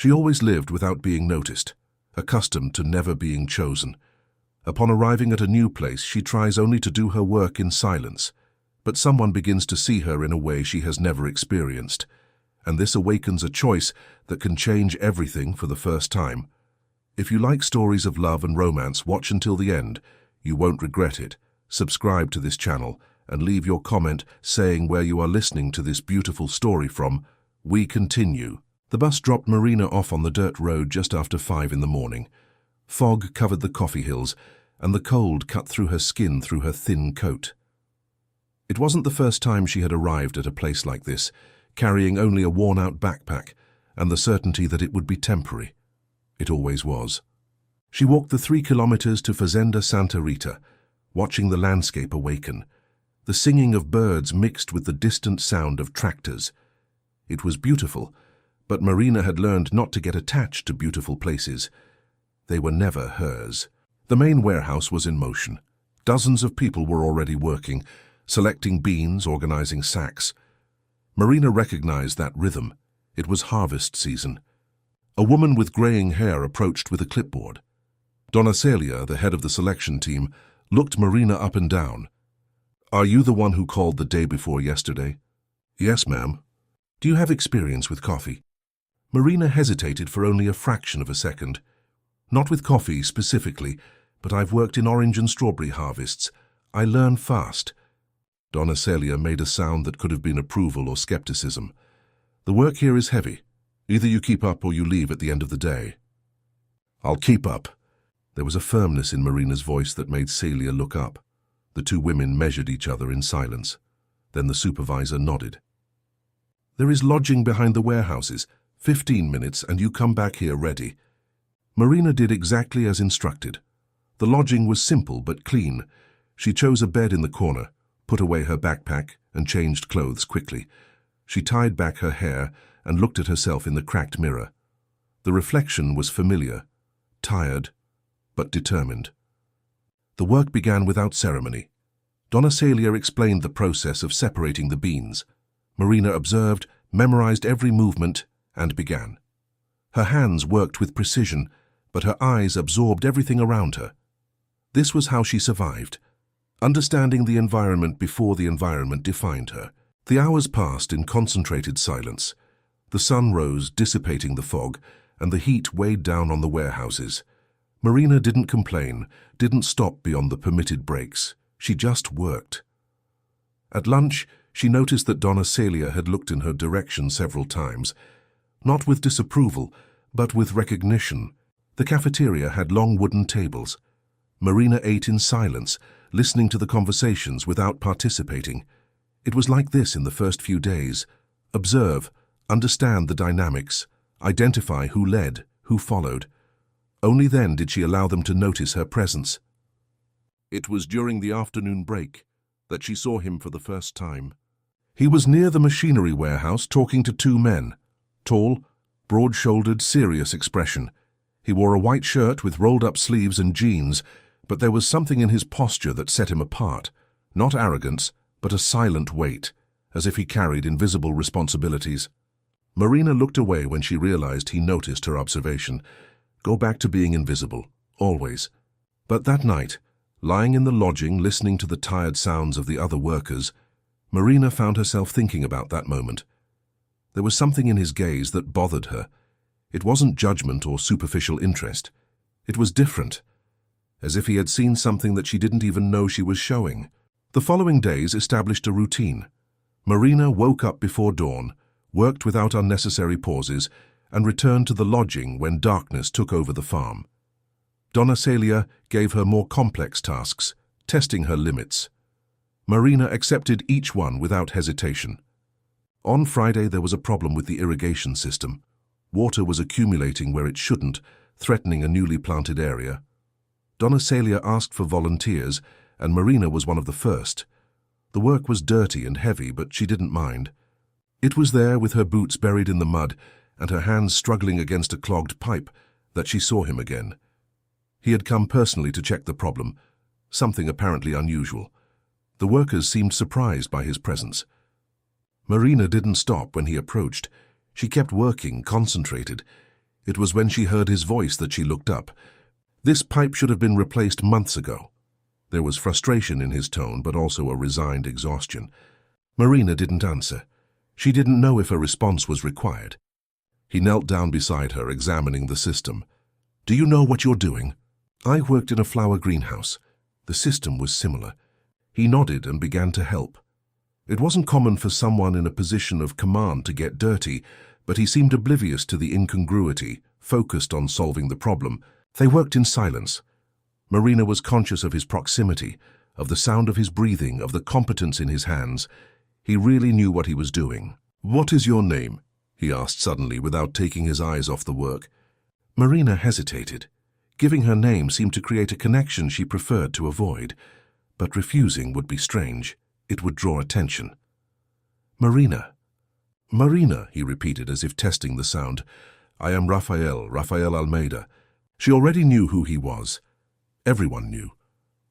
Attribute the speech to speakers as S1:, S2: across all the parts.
S1: She always lived without being noticed, accustomed to never being chosen. Upon arriving at a new place, she tries only to do her work in silence, but someone begins to see her in a way she has never experienced, and this awakens a choice that can change everything for the first time. If you like stories of love and romance, watch until the end. You won't regret it. Subscribe to this channel and leave your comment saying where you are listening to this beautiful story from. We continue. The bus dropped Marina off on the dirt road just after 5 in the morning. Fog covered the coffee hills, and the cold cut through her skin through her thin coat. It wasn't the first time she had arrived at a place like this, carrying only a worn-out backpack and the certainty that it would be temporary. It always was. She walked the 3 kilometers to Fazenda Santa Rita, watching the landscape awaken. The singing of birds mixed with the distant sound of tractors. It was beautiful, but Marina had learned not to get attached to beautiful places. They were never hers. The main warehouse was in motion. Dozens of people were already working, selecting beans, organizing sacks. Marina recognized that rhythm. It was harvest season. A woman with graying hair approached with a clipboard. Donna Celia, the head of the selection team, looked Marina up and down. "Are you the one who called the day before yesterday?" "Yes, ma'am." "Do you have experience with coffee?" Marina hesitated for only a fraction of a second. "Not with coffee specifically, but I've worked in orange and strawberry harvests. I learn fast." Donna Celia made a sound that could have been approval or skepticism. "The work here is heavy. Either you keep up or you leave at the end of the day." "I'll keep up." There was a firmness in Marina's voice that made Celia look up. The two women measured each other in silence. Then the supervisor nodded. "There is lodging behind the warehouses. 15 minutes and you come back here ready." Marina did exactly as instructed. The lodging was simple but clean. She chose a bed in the corner, put away her backpack, and changed clothes quickly. She tied back her hair and looked at herself in the cracked mirror. The reflection was familiar, tired, but determined. The work began without ceremony. Donna Celia explained the process of separating the beans. Marina observed, memorized every movement, and began. Her hands worked with precision, but her eyes absorbed everything around her. This was how she survived, understanding the environment before the environment defined her. The hours passed in concentrated silence. The sun rose, dissipating the fog, and the heat weighed down on the warehouses. Marina didn't complain, didn't stop beyond the permitted breaks. She just worked. At lunch, she noticed that Donna Celia had looked in her direction several times, not with disapproval, but with recognition. The cafeteria had long wooden tables. Marina ate in silence, listening to the conversations without participating. It was like this in the first few days. Observe, understand the dynamics, identify who led, who followed. Only then did she allow them to notice her presence. It was during the afternoon break that she saw him for the first time. He was near the machinery warehouse talking to 2 men. Tall, broad-shouldered, serious expression. He wore a white shirt with rolled-up sleeves and jeans, but there was something in his posture that set him apart. Not arrogance, but a silent weight, as if he carried invisible responsibilities. Marina looked away when she realized he noticed her observation. Go back to being invisible, always. But that night, lying in the lodging listening to the tired sounds of the other workers, Marina found herself thinking about that moment. There was something in his gaze that bothered her. It wasn't judgment or superficial interest. It was different, as if he had seen something that she didn't even know she was showing. The following days established a routine. Marina woke up before dawn, worked without unnecessary pauses, and returned to the lodging when darkness took over the farm. Donna Celia gave her more complex tasks, testing her limits. Marina accepted each one without hesitation. On Friday, there was a problem with the irrigation system. Water was accumulating where it shouldn't, threatening a newly planted area. Donna Celia asked for volunteers, and Marina was one of the first. The work was dirty and heavy, but she didn't mind. It was there, with her boots buried in the mud and her hands struggling against a clogged pipe, that she saw him again. He had come personally to check the problem, something apparently unusual. The workers seemed surprised by his presence. Marina didn't stop when he approached. She kept working, concentrated. It was when she heard his voice that she looked up. This pipe should have been replaced months ago. There was frustration in his tone, but also a resigned exhaustion. Marina didn't answer. She didn't know if a response was required. He knelt down beside her, examining the system. "Do you know what you're doing?" "I worked in a flower greenhouse." The system was similar. He nodded and began to help. It wasn't common for someone in a position of command to get dirty, but he seemed oblivious to the incongruity, focused on solving the problem. They worked in silence. Marina was conscious of his proximity, of the sound of his breathing, of the competence in his hands. He really knew what he was doing. "What is your name?" he asked suddenly, without taking his eyes off the work. Marina hesitated. Giving her name seemed to create a connection she preferred to avoid, but refusing would be strange. It would draw attention. "Marina." "Marina," he repeated as if testing the sound. "I am Rafael Almeida." She already knew who he was. Everyone knew.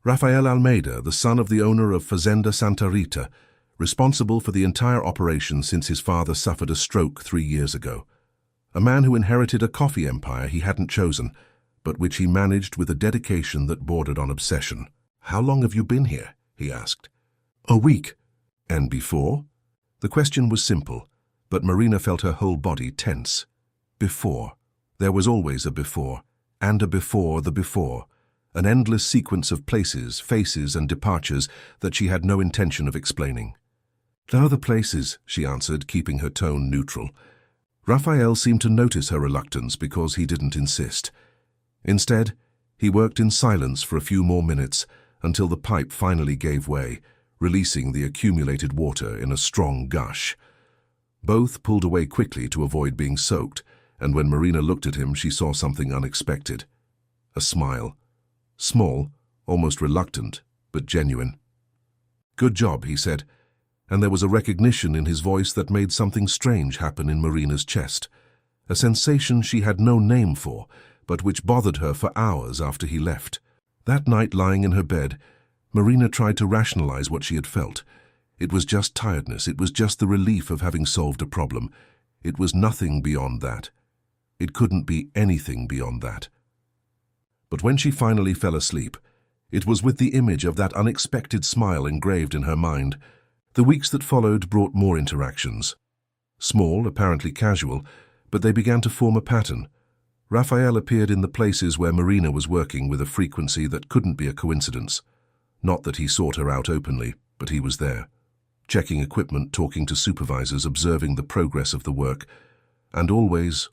S1: Rafael Almeida, the son of the owner of Fazenda Santa Rita, responsible for the entire operation since his father suffered a stroke 3 years ago. A man who inherited a coffee empire he hadn't chosen, but which he managed with a dedication that bordered on obsession. "How long have you been here?" he asked. "A week." "And before?" The question was simple, but Marina felt her whole body tense. Before. There was always a before, and a before the before, an endless sequence of places, faces, and departures that she had no intention of explaining. "The other places," she answered, keeping her tone neutral. Rafael seemed to notice her reluctance because he didn't insist. Instead, he worked in silence for a few more minutes until the pipe finally gave way, releasing the accumulated water in a strong gush. Both pulled away quickly to avoid being soaked, and when Marina looked at him, she saw something unexpected. A smile. Small, almost reluctant, but genuine. "Good job," he said, and there was a recognition in his voice that made something strange happen in Marina's chest, a sensation she had no name for, but which bothered her for hours after he left. That night, lying in her bed, Marina tried to rationalize what she had felt. It was just tiredness, it was just the relief of having solved a problem. It was nothing beyond that. It couldn't be anything beyond that. But when she finally fell asleep, it was with the image of that unexpected smile engraved in her mind. The weeks that followed brought more interactions. Small, apparently casual, but they began to form a pattern. Rafael appeared in the places where Marina was working with a frequency that couldn't be a coincidence. Not that he sought her out openly, but he was there. Checking equipment, talking to supervisors, observing the progress of the work. And always,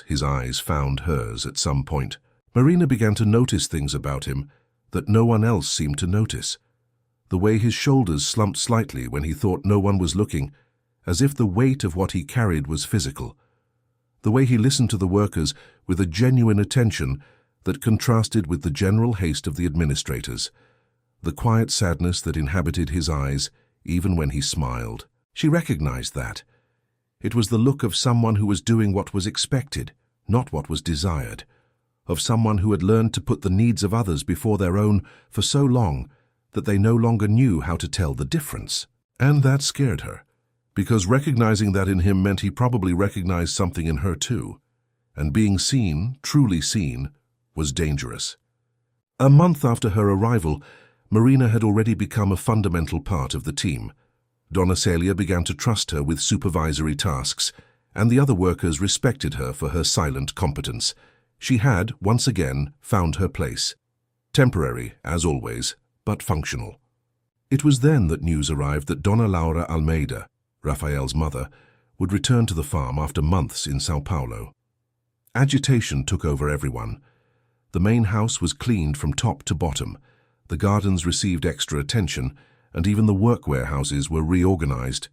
S1: his eyes found hers at some point. Marina began to notice things about him that no one else seemed to notice. The way his shoulders slumped slightly when he thought no one was looking, as if the weight of what he carried was physical. The way he listened to the workers with a genuine attention that contrasted with the general haste of the administrators. The quiet sadness that inhabited his eyes, even when he smiled. She recognized that. It was the look of someone who was doing what was expected, not what was desired. Of someone who had learned to put the needs of others before their own for so long that they no longer knew how to tell the difference. And that scared her, because recognizing that in him meant he probably recognized something in her too. And being seen, truly seen, was dangerous. A month after her arrival, Marina had already become a fundamental part of the team. Donna Celia began to trust her with supervisory tasks, and the other workers respected her for her silent competence. She had, once again, found her place. Temporary, as always, but functional. It was then that news arrived that Donna Laura Almeida, Rafael's mother, would return to the farm after months in Sao Paulo. Agitation took over everyone. The main house was cleaned from top to bottom. The gardens received extra attention, and even the work warehouses were reorganized.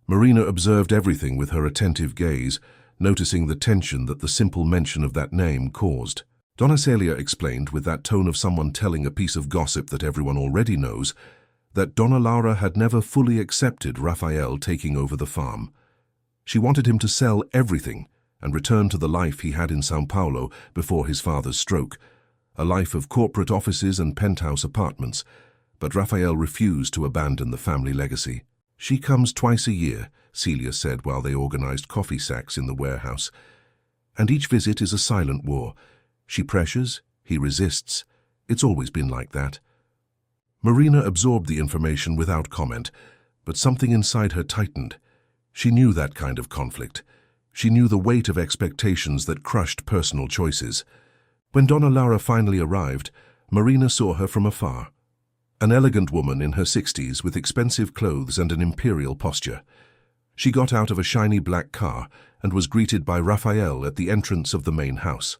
S1: Marina observed everything with her attentive gaze, noticing the tension that the simple mention of that name caused. Donna Celia explained, with that tone of someone telling a piece of gossip that everyone already knows, that Donna Laura had never fully accepted Rafael taking over the farm. She wanted him to sell everything and return to the life he had in Sao Paulo before his father's stroke, a life of corporate offices and penthouse apartments, but Rafael refused to abandon the family legacy. "She comes twice a year," Celia said while they organized coffee sacks in the warehouse. And each visit is a silent war. She pressures, he resists. It's always been like that. Marina absorbed the information without comment, but something inside her tightened. She knew that kind of conflict. She knew the weight of expectations that crushed personal choices. When Donna Laura finally arrived, Marina saw her from afar. An elegant woman in her 60s with expensive clothes and an imperial posture. She got out of a shiny black car and was greeted by Raphael at the entrance of the main house.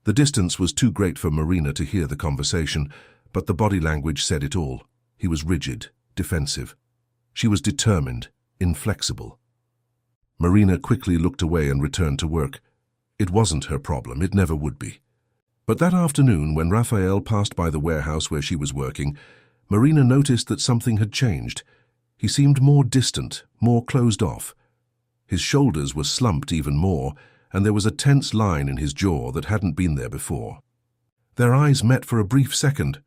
S1: The distance was too great for Marina to hear the conversation, but the body language said it all. He was rigid, defensive. She was determined, inflexible. Marina quickly looked away and returned to work. It wasn't her problem, it never would be. But that afternoon, when Raphael passed by the warehouse where she was working, Marina noticed that something had changed. He seemed more distant, more closed off. His shoulders were slumped even more, and there was a tense line in his jaw that hadn't been there before. Their eyes met for a brief second,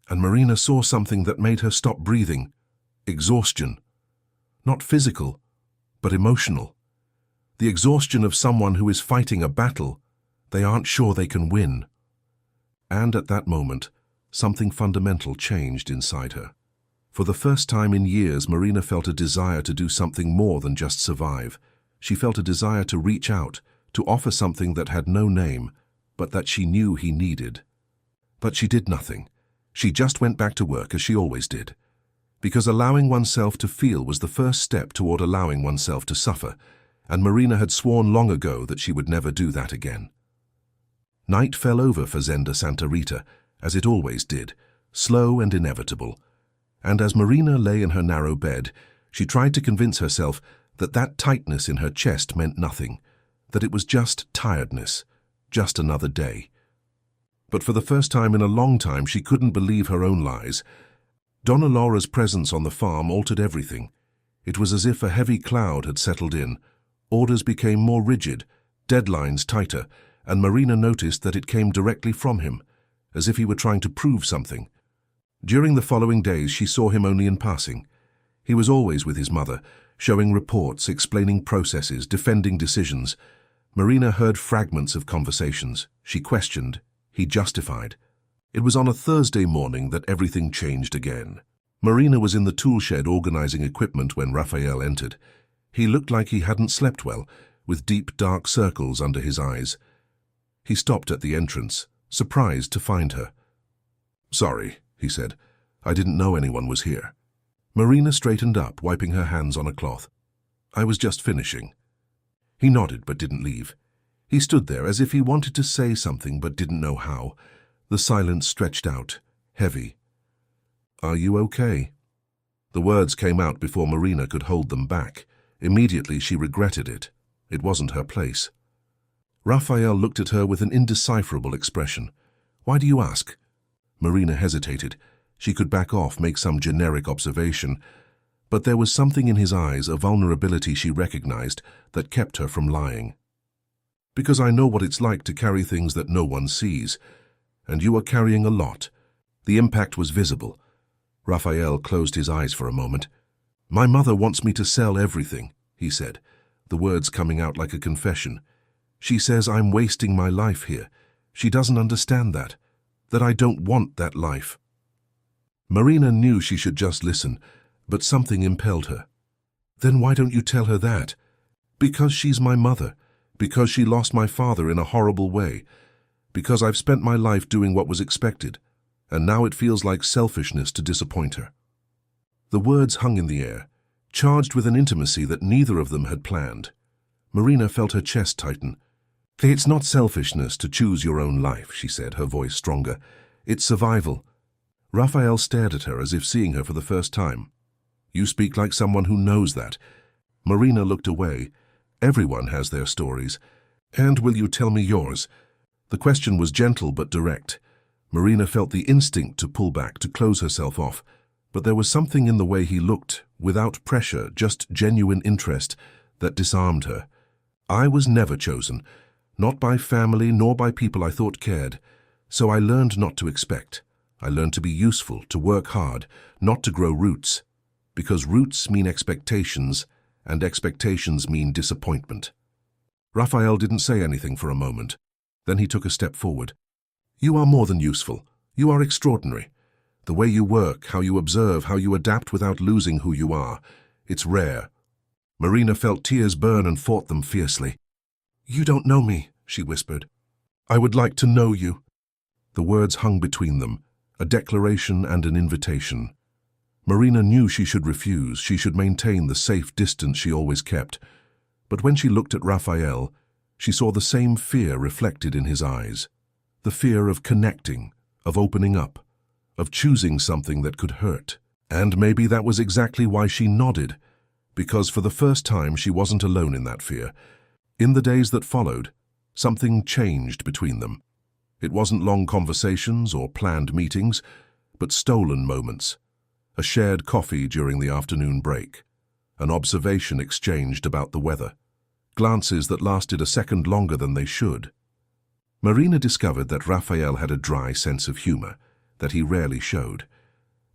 S1: and Marina saw something that made her stop breathing. Exhaustion. Not physical, but emotional. The exhaustion of someone who is fighting a battle they aren't sure they can win. And at that moment, something fundamental changed inside her. For the first time in years, Marina felt a desire to do something more than just survive. She felt a desire to reach out, to offer something that had no name, but that she knew he needed. But she did nothing. She just went back to work as she always did. Because allowing oneself to feel was the first step toward allowing oneself to suffer, and Marina had sworn long ago that she would never do that again. Night fell over for Zenda Santa Rita, as it always did, slow and inevitable. And as Marina lay in her narrow bed, she tried to convince herself that that tightness in her chest meant nothing, that it was just tiredness, just another day. But for the first time in a long time, she couldn't believe her own lies. Donna Laura's presence on the farm altered everything. It was as if a heavy cloud had settled in. Orders became more rigid, deadlines tighter, and Marina noticed that it came directly from him, as if he were trying to prove something. During the following days, she saw him only in passing. He was always with his mother, showing reports, explaining processes, defending decisions. Marina heard fragments of conversations. She questioned. He justified. It was on a Thursday morning that everything changed again. Marina was in the tool shed organizing equipment when Raphael entered. He looked like he hadn't slept well, with deep, dark circles under his eyes. He stopped at the entrance, surprised to find her. "Sorry," he said. "I didn't know anyone was here." Marina straightened up, wiping her hands on a cloth. "I was just finishing." He nodded but didn't leave. He stood there as if he wanted to say something but didn't know how. The silence stretched out, heavy. "Are you okay?" The words came out before Marina could hold them back. Immediately she regretted it. It wasn't her place. Raphael looked at her with an indecipherable expression. "Why do you ask?" Marina hesitated. She could back off, make some generic observation, but there was something in his eyes, a vulnerability she recognized, that kept her from lying. "Because I know what it's like to carry things that no one sees, and you are carrying a lot." The impact was visible. Raphael closed his eyes for a moment. "My mother wants me to sell everything," he said, the words coming out like a confession. "She says I'm wasting my life here. She doesn't understand that I don't want that life." Marina knew she should just listen, but something impelled her. "Then why don't you tell her that?" "Because she's my mother, because she lost my father in a horrible way, because I've spent my life doing what was expected, and now it feels like selfishness to disappoint her." The words hung in the air, charged with an intimacy that neither of them had planned. Marina felt her chest tighten. "It's not selfishness to choose your own life," she said, her voice stronger. "It's survival." Raphael stared at her as if seeing her for the first time. "You speak like someone who knows that." Marina looked away. "Everyone has their stories. And will you tell me yours?" The question was gentle but direct. Marina felt the instinct to pull back, to close herself off. But there was something in the way he looked, without pressure, just genuine interest, that disarmed her. "I was never chosen. Not by family, nor by people I thought cared. So I learned not to expect. I learned to be useful, to work hard, not to grow roots. Because roots mean expectations, and expectations mean disappointment." Raphael didn't say anything for a moment. Then he took a step forward. You are more than useful. You are extraordinary. The way you work, how you observe, how you adapt without losing who you are. It's rare. Marina felt tears burn and fought them fiercely. You don't know me, she whispered. I would like to know you. The words hung between them, a declaration and an invitation. Marina knew she should refuse, she should maintain the safe distance she always kept. But when she looked at Raphael, she saw the same fear reflected in his eyes. The fear of connecting, of opening up, of choosing something that could hurt. And maybe that was exactly why she nodded, because for the first time she wasn't alone in that fear. In the days that followed, something changed between them. It wasn't long conversations or planned meetings, but stolen moments. A shared coffee during the afternoon break. An observation exchanged about the weather. Glances that lasted a second longer than they should. Marina discovered that Raphael had a dry sense of humor that he rarely showed.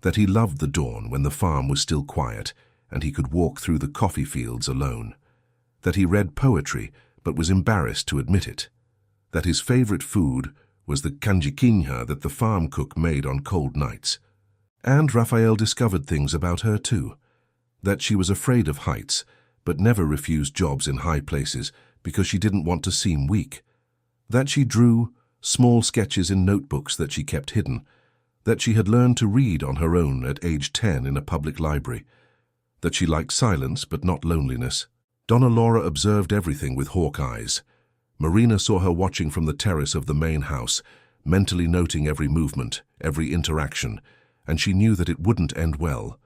S1: That he loved the dawn when the farm was still quiet and he could walk through the coffee fields alone. That he read poetry but was embarrassed to admit it. That his favorite food was the canjiquinha that the farm cook made on cold nights. And Raphael discovered things about her too. That she was afraid of heights, but never refused jobs in high places because she didn't want to seem weak. That she drew small sketches in notebooks that she kept hidden. That she had learned to read on her own at age 10 in a public library. That she liked silence but not loneliness. Donna Laura observed everything with hawk eyes. Marina saw her watching from the terrace of the main house, mentally noting every movement, every interaction, and she knew that it wouldn't end well.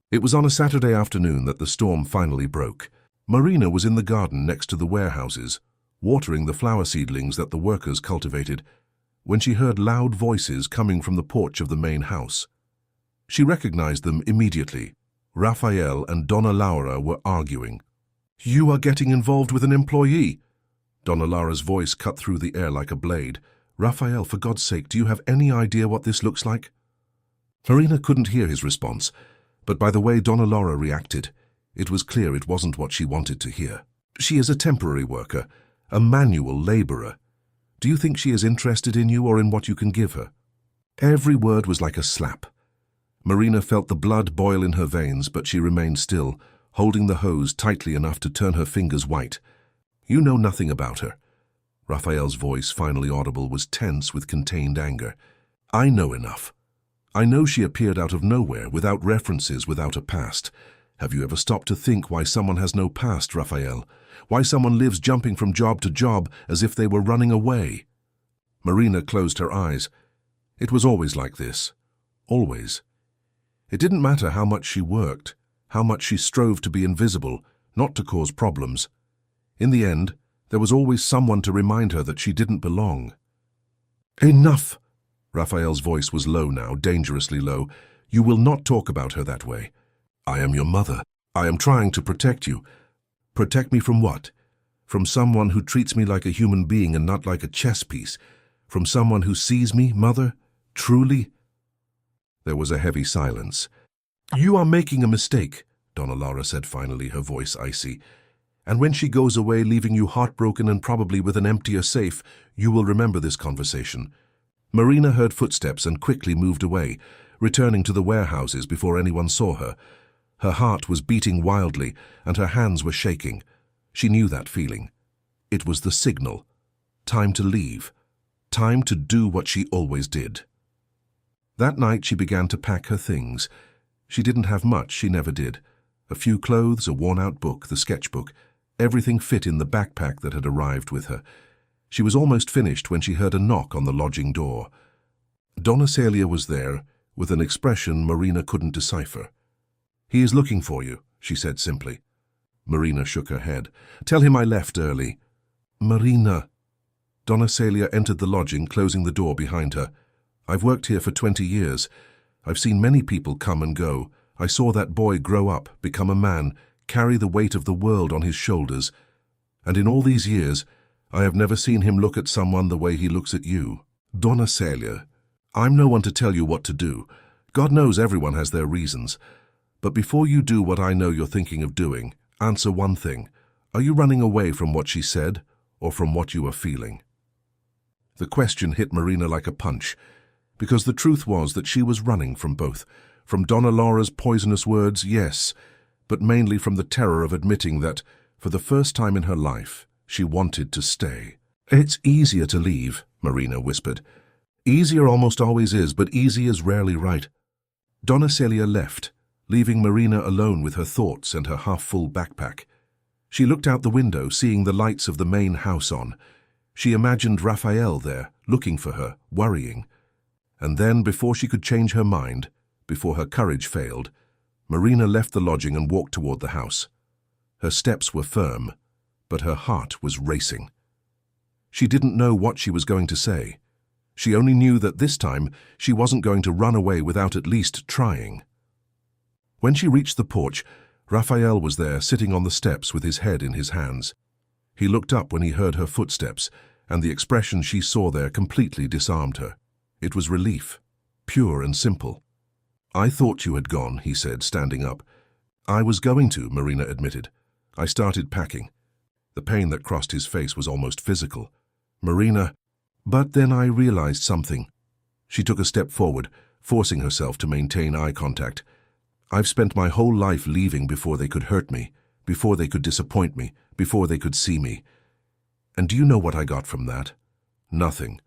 S1: It was on a Saturday afternoon that the storm finally broke. Marina was in the garden next to the warehouses, watering the flower seedlings that the workers cultivated, when she heard loud voices coming from the porch of the main house. She recognized them immediately. Raphael and Donna Laura were arguing. You are getting involved with an employee. Donna Laura's voice cut through the air like a blade. Raphael, for God's sake, do you have any idea what this looks like? Marina couldn't hear his response, but by the way Donna Laura reacted, it was clear it wasn't what she wanted to hear. She is a temporary worker, a manual laborer. Do you think she is interested in you or in what you can give her? Every word was like a slap. Marina felt the blood boil in her veins, but she remained still, holding the hose tightly enough to turn her fingers white. You know nothing about her. Raphael's voice, finally audible, was tense with contained anger. I know enough. I know she appeared out of nowhere, without references, without a past. Have you ever stopped to think why someone has no past, Raphael? Why someone lives jumping from job to job as if they were running away? Marina closed her eyes. It was always like this. Always. It didn't matter how much she worked, how much she strove to be invisible, not to cause problems. In the end, there was always someone to remind her that she didn't belong. Enough! Raphael's voice was low now, dangerously low. You will not talk about her that way. I am your mother. I am trying to protect you. Protect me from what? From someone who treats me like a human being and not like a chess piece. From someone who sees me, mother? Truly? There was a heavy silence. You are making a mistake, Donna Laura said finally, her voice icy. And when she goes away, leaving you heartbroken and probably with an emptier safe, you will remember this conversation. Marina heard footsteps and quickly moved away, returning to the warehouses before anyone saw her. Her heart was beating wildly, and her hands were shaking. She knew that feeling. It was the signal. Time to leave. Time to do what she always did. That night she began to pack her things. She didn't have much, she never did. A few clothes, a worn-out book, the sketchbook. Everything fit in the backpack that had arrived with her. She was almost finished when she heard a knock on the lodging door. Donna Celia was there, with an expression Marina couldn't decipher. He is looking for you, she said simply. Marina shook her head. Tell him I left early. Marina. Donna Celia entered the lodging, closing the door behind her. I've worked here for 20 years. I've seen many people come and go. I saw that boy grow up, become a man, carry the weight of the world on his shoulders. And in all these years, I have never seen him look at someone the way he looks at you. Donna Celia, I'm no one to tell you what to do. God knows everyone has their reasons. But before you do what I know you're thinking of doing, answer one thing. Are you running away from what she said, or from what you are feeling? The question hit Marina like a punch, because the truth was that she was running from both. From Donna Laura's poisonous words, yes, but mainly from the terror of admitting that, for the first time in her life, she wanted to stay. "It's easier to leave," Marina whispered. "Easier almost always is, but easy is rarely right." Donna Celia left, leaving Marina alone with her thoughts and her half-full backpack. She looked out the window, seeing the lights of the main house on. She imagined Raphael there, looking for her, worrying. And then, before she could change her mind, before her courage failed, Marina left the lodging and walked toward the house. Her steps were firm, but her heart was racing. She didn't know what she was going to say. She only knew that this time she wasn't going to run away without at least trying. When she reached the porch, Raphael was there, sitting on the steps with his head in his hands. He looked up when he heard her footsteps, and the expression she saw there completely disarmed her. It was relief, pure and simple. "I thought you had gone," he said, standing up. "I was going to," Marina admitted. "I started packing." The pain that crossed his face was almost physical. "Marina," but then I realized something. She took a step forward, forcing herself to maintain eye contact. "I've spent my whole life leaving before they could hurt me, before they could disappoint me, before they could see me. And do you know what I got from that? Nothing.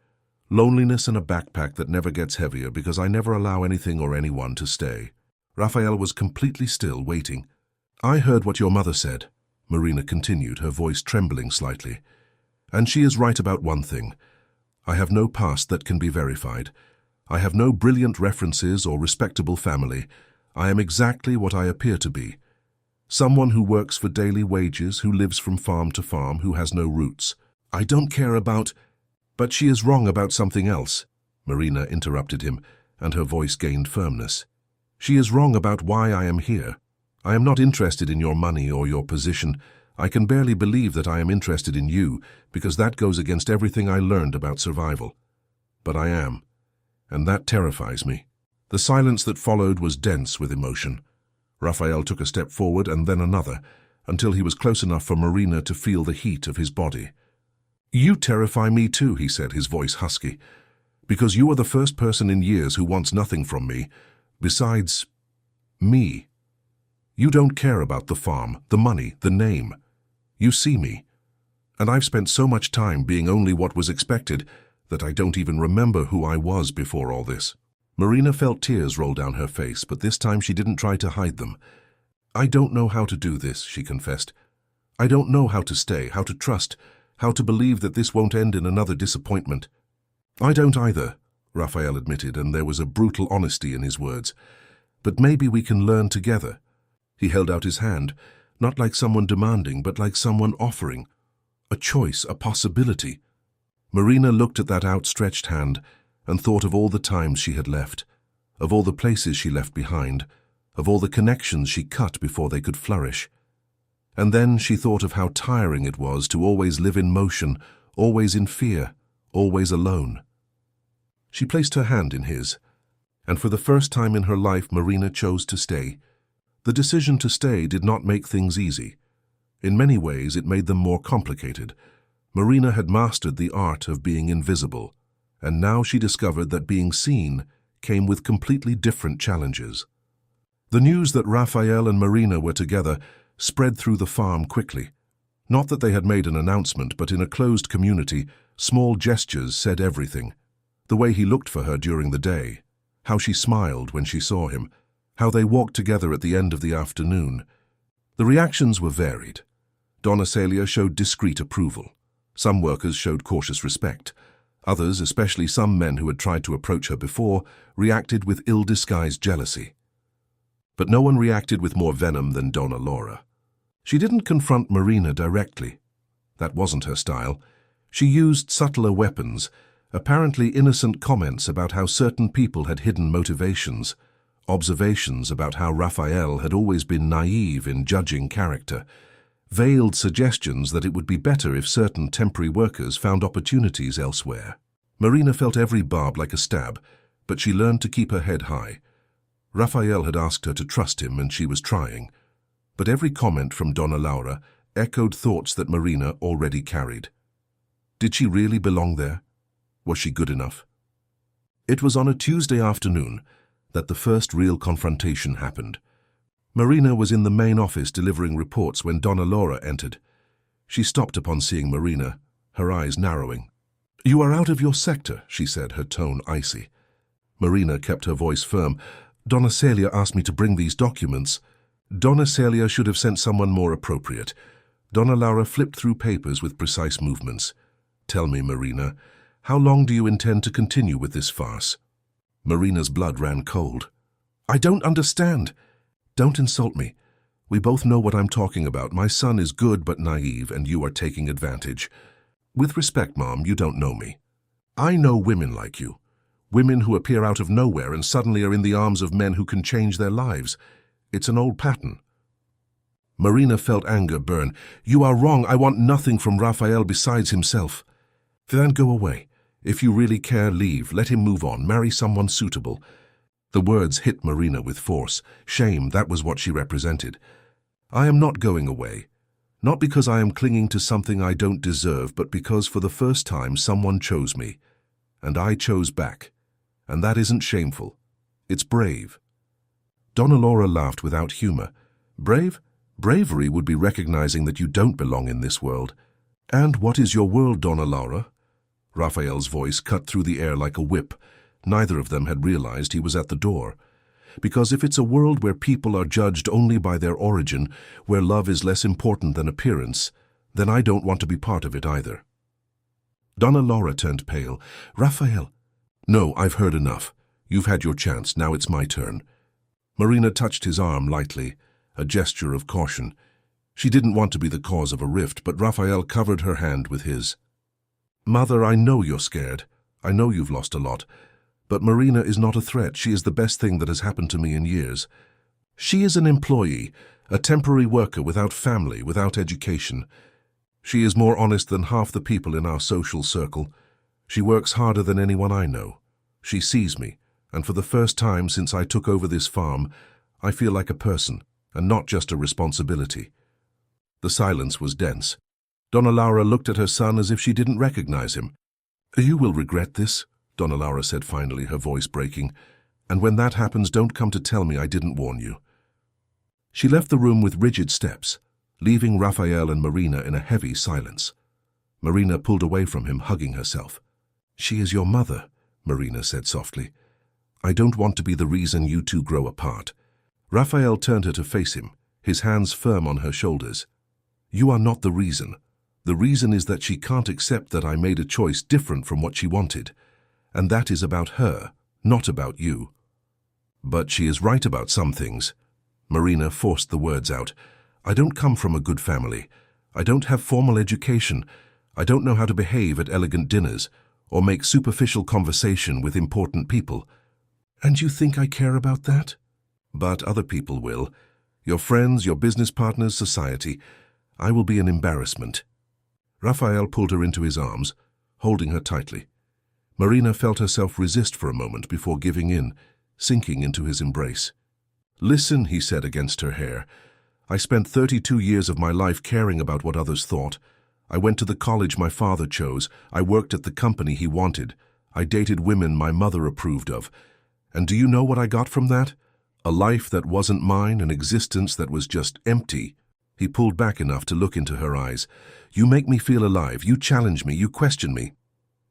S1: Loneliness and a backpack that never gets heavier because I never allow anything or anyone to stay." Raphael was completely still, waiting. "I heard what your mother said," Marina continued, her voice trembling slightly. "And she is right about one thing. I have no past that can be verified. I have no brilliant references or respectable family. I am exactly what I appear to be. Someone who works for daily wages, who lives from farm to farm, who has no roots. I don't care about—" "But she is wrong about something else," Marina interrupted him, and her voice gained firmness. "She is wrong about why I am here. I am not interested in your money or your position. I can barely believe that I am interested in you, because that goes against everything I learned about survival. But I am, and that terrifies me." The silence that followed was dense with emotion. Raphael took a step forward and then another, until he was close enough for Marina to feel the heat of his body. "You terrify me too," he said, his voice husky, "because you are the first person in years who wants nothing from me, besides me. You don't care about the farm, the money, the name. You see me. And I've spent so much time being only what was expected that I don't even remember who I was before all this." Marina felt tears roll down her face, but this time she didn't try to hide them. "I don't know how to do this," she confessed. "I don't know how to stay, how to trust, how to believe that this won't end in another disappointment." "I don't either," Raphael admitted, and there was a brutal honesty in his words. "But maybe we can learn together." He held out his hand, not like someone demanding, but like someone offering. A choice, a possibility. Marina looked at that outstretched hand and thought of all the times she had left, of all the places she left behind, of all the connections she cut before they could flourish. And then she thought of how tiring it was to always live in motion, always in fear, always alone. She placed her hand in his, and for the first time in her life Marina chose to stay. The decision to stay did not make things easy. In many ways it made them more complicated. Marina had mastered the art of being invisible, and now she discovered that being seen came with completely different challenges. The news that Raphael and Marina were together spread through the farm quickly. Not that they had made an announcement, but in a closed community, small gestures said everything. The way he looked for her during the day, how she smiled when she saw him, how they walked together at the end of the afternoon. The reactions were varied. Donna Celia showed discreet approval. Some workers showed cautious respect. Others, especially some men who had tried to approach her before, reacted with ill-disguised jealousy. But no one reacted with more venom than Donna Laura. She didn't confront Marina directly. That wasn't her style. She used subtler weapons, apparently innocent comments about how certain people had hidden motivations, observations about how Raphael had always been naive in judging character, veiled suggestions that it would be better if certain temporary workers found opportunities elsewhere. Marina felt every barb like a stab, but she learned to keep her head high. Raphael had asked her to trust him, and she was trying. But every comment from Donna Laura, echoed thoughts that Marina already carried. Did she really belong there? Was she good enough? It was on a Tuesday afternoon that the first real confrontation happened. Marina was in the main office delivering reports when Donna Laura entered. She stopped upon seeing Marina, her eyes narrowing. "You are out of your sector," she said, her tone icy. Marina kept her voice firm. "Donna Celia asked me to bring these documents." Donna Celia should have sent someone more appropriate. Donna Laura flipped through papers with precise movements. "Tell me, Marina, how long do you intend to continue with this farce?" Marina's blood ran cold. "I don't understand." "Don't insult me. We both know what I'm talking about. My son is good but naive, and you are taking advantage. With respect, Mom, you don't know me. I know women like you. Women who appear out of nowhere and suddenly are in the arms of men who can change their lives. It's an old pattern." Marina felt anger burn. "You are wrong. I want nothing from Raphael besides himself." "Then go away. If you really care, leave. Let him move on. Marry someone suitable." The words hit Marina with force. Shame, that was what she represented. "I am not going away. Not because I am clinging to something I don't deserve, but because for the first time someone chose me. And I chose back. And that isn't shameful. It's brave." Donna Laura laughed without humor. "Brave? Bravery would be recognizing that you don't belong in this world." "And what is your world, Donna Laura?" Raphael's voice cut through the air like a whip. Neither of them had realized he was at the door. "Because if it's a world where people are judged only by their origin, where love is less important than appearance, then I don't want to be part of it either." Donna Laura turned pale. "Raphael." "No, I've heard enough. You've had your chance, now it's my turn." Marina touched his arm lightly, a gesture of caution. She didn't want to be the cause of a rift, but Raphael covered her hand with his. "Mother, I know you're scared. I know you've lost a lot. But Marina is not a threat. She is the best thing that has happened to me in years. She is an employee, a temporary worker without family, without education. She is more honest than half the people in our social circle. She works harder than anyone I know. She sees me, and for the first time since I took over this farm, I feel like a person, and not just a responsibility." The silence was dense. Donna Laura looked at her son as if she didn't recognize him. "You will regret this," Donna Laura said finally, her voice breaking. "And when that happens, don't come to tell me I didn't warn you." She left the room with rigid steps, leaving Raphael and Marina in a heavy silence. Marina pulled away from him, hugging herself. "She is your mother," Marina said softly. "I don't want to be the reason you two grow apart." Raphael turned her to face him, his hands firm on her shoulders. "You are not the reason. The reason is that she can't accept that I made a choice different from what she wanted. And that is about her, not about you." "But she is right about some things." Marina forced the words out. "I don't come from a good family. I don't have formal education. I don't know how to behave at elegant dinners, or make superficial conversation with important people." "And you think I care about that?" "But other people will. Your friends, your business partners, society. I will be an embarrassment." Raphael pulled her into his arms, holding her tightly. Marina felt herself resist for a moment before giving in, sinking into his embrace. "Listen," he said against her hair. "I spent 32 years of my life caring about what others thought. I went to the college my father chose. I worked at the company he wanted. I dated women my mother approved of. And do you know what I got from that? A life that wasn't mine, an existence that was just empty." He pulled back enough to look into her eyes. "You make me feel alive. You challenge me. You question me.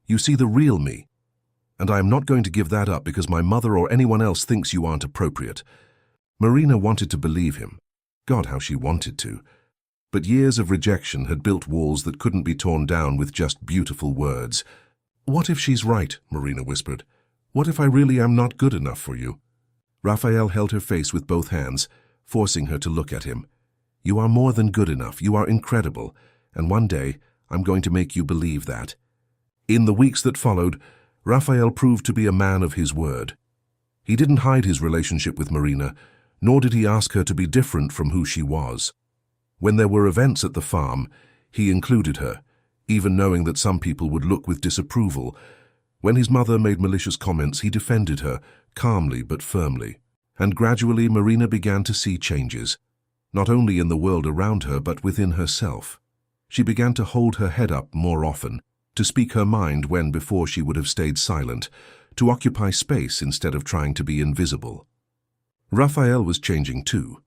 S1: You see the real me. And I am not going to give that up because my mother or anyone else thinks you aren't appropriate." Marina wanted to believe him. God, how she wanted to. But years of rejection had built walls that couldn't be torn down with just beautiful words. "What if she's right?" Marina whispered. "What if I really am not good enough for you?" Raphael held her face with both hands, forcing her to look at him. "You are more than good enough. You are incredible. And one day, I'm going to make you believe that." In the weeks that followed, Raphael proved to be a man of his word. He didn't hide his relationship with Marina, nor did he ask her to be different from who she was. When there were events at the farm, he included her, even knowing that some people would look with disapproval. When his mother made malicious comments, he defended her, calmly but firmly. And gradually, Marina began to see changes. not only in the world around her but within herself. She began to hold her head up more often, to speak her mind when before she would have stayed silent, to occupy space instead of trying to be invisible. Raphael was changing too.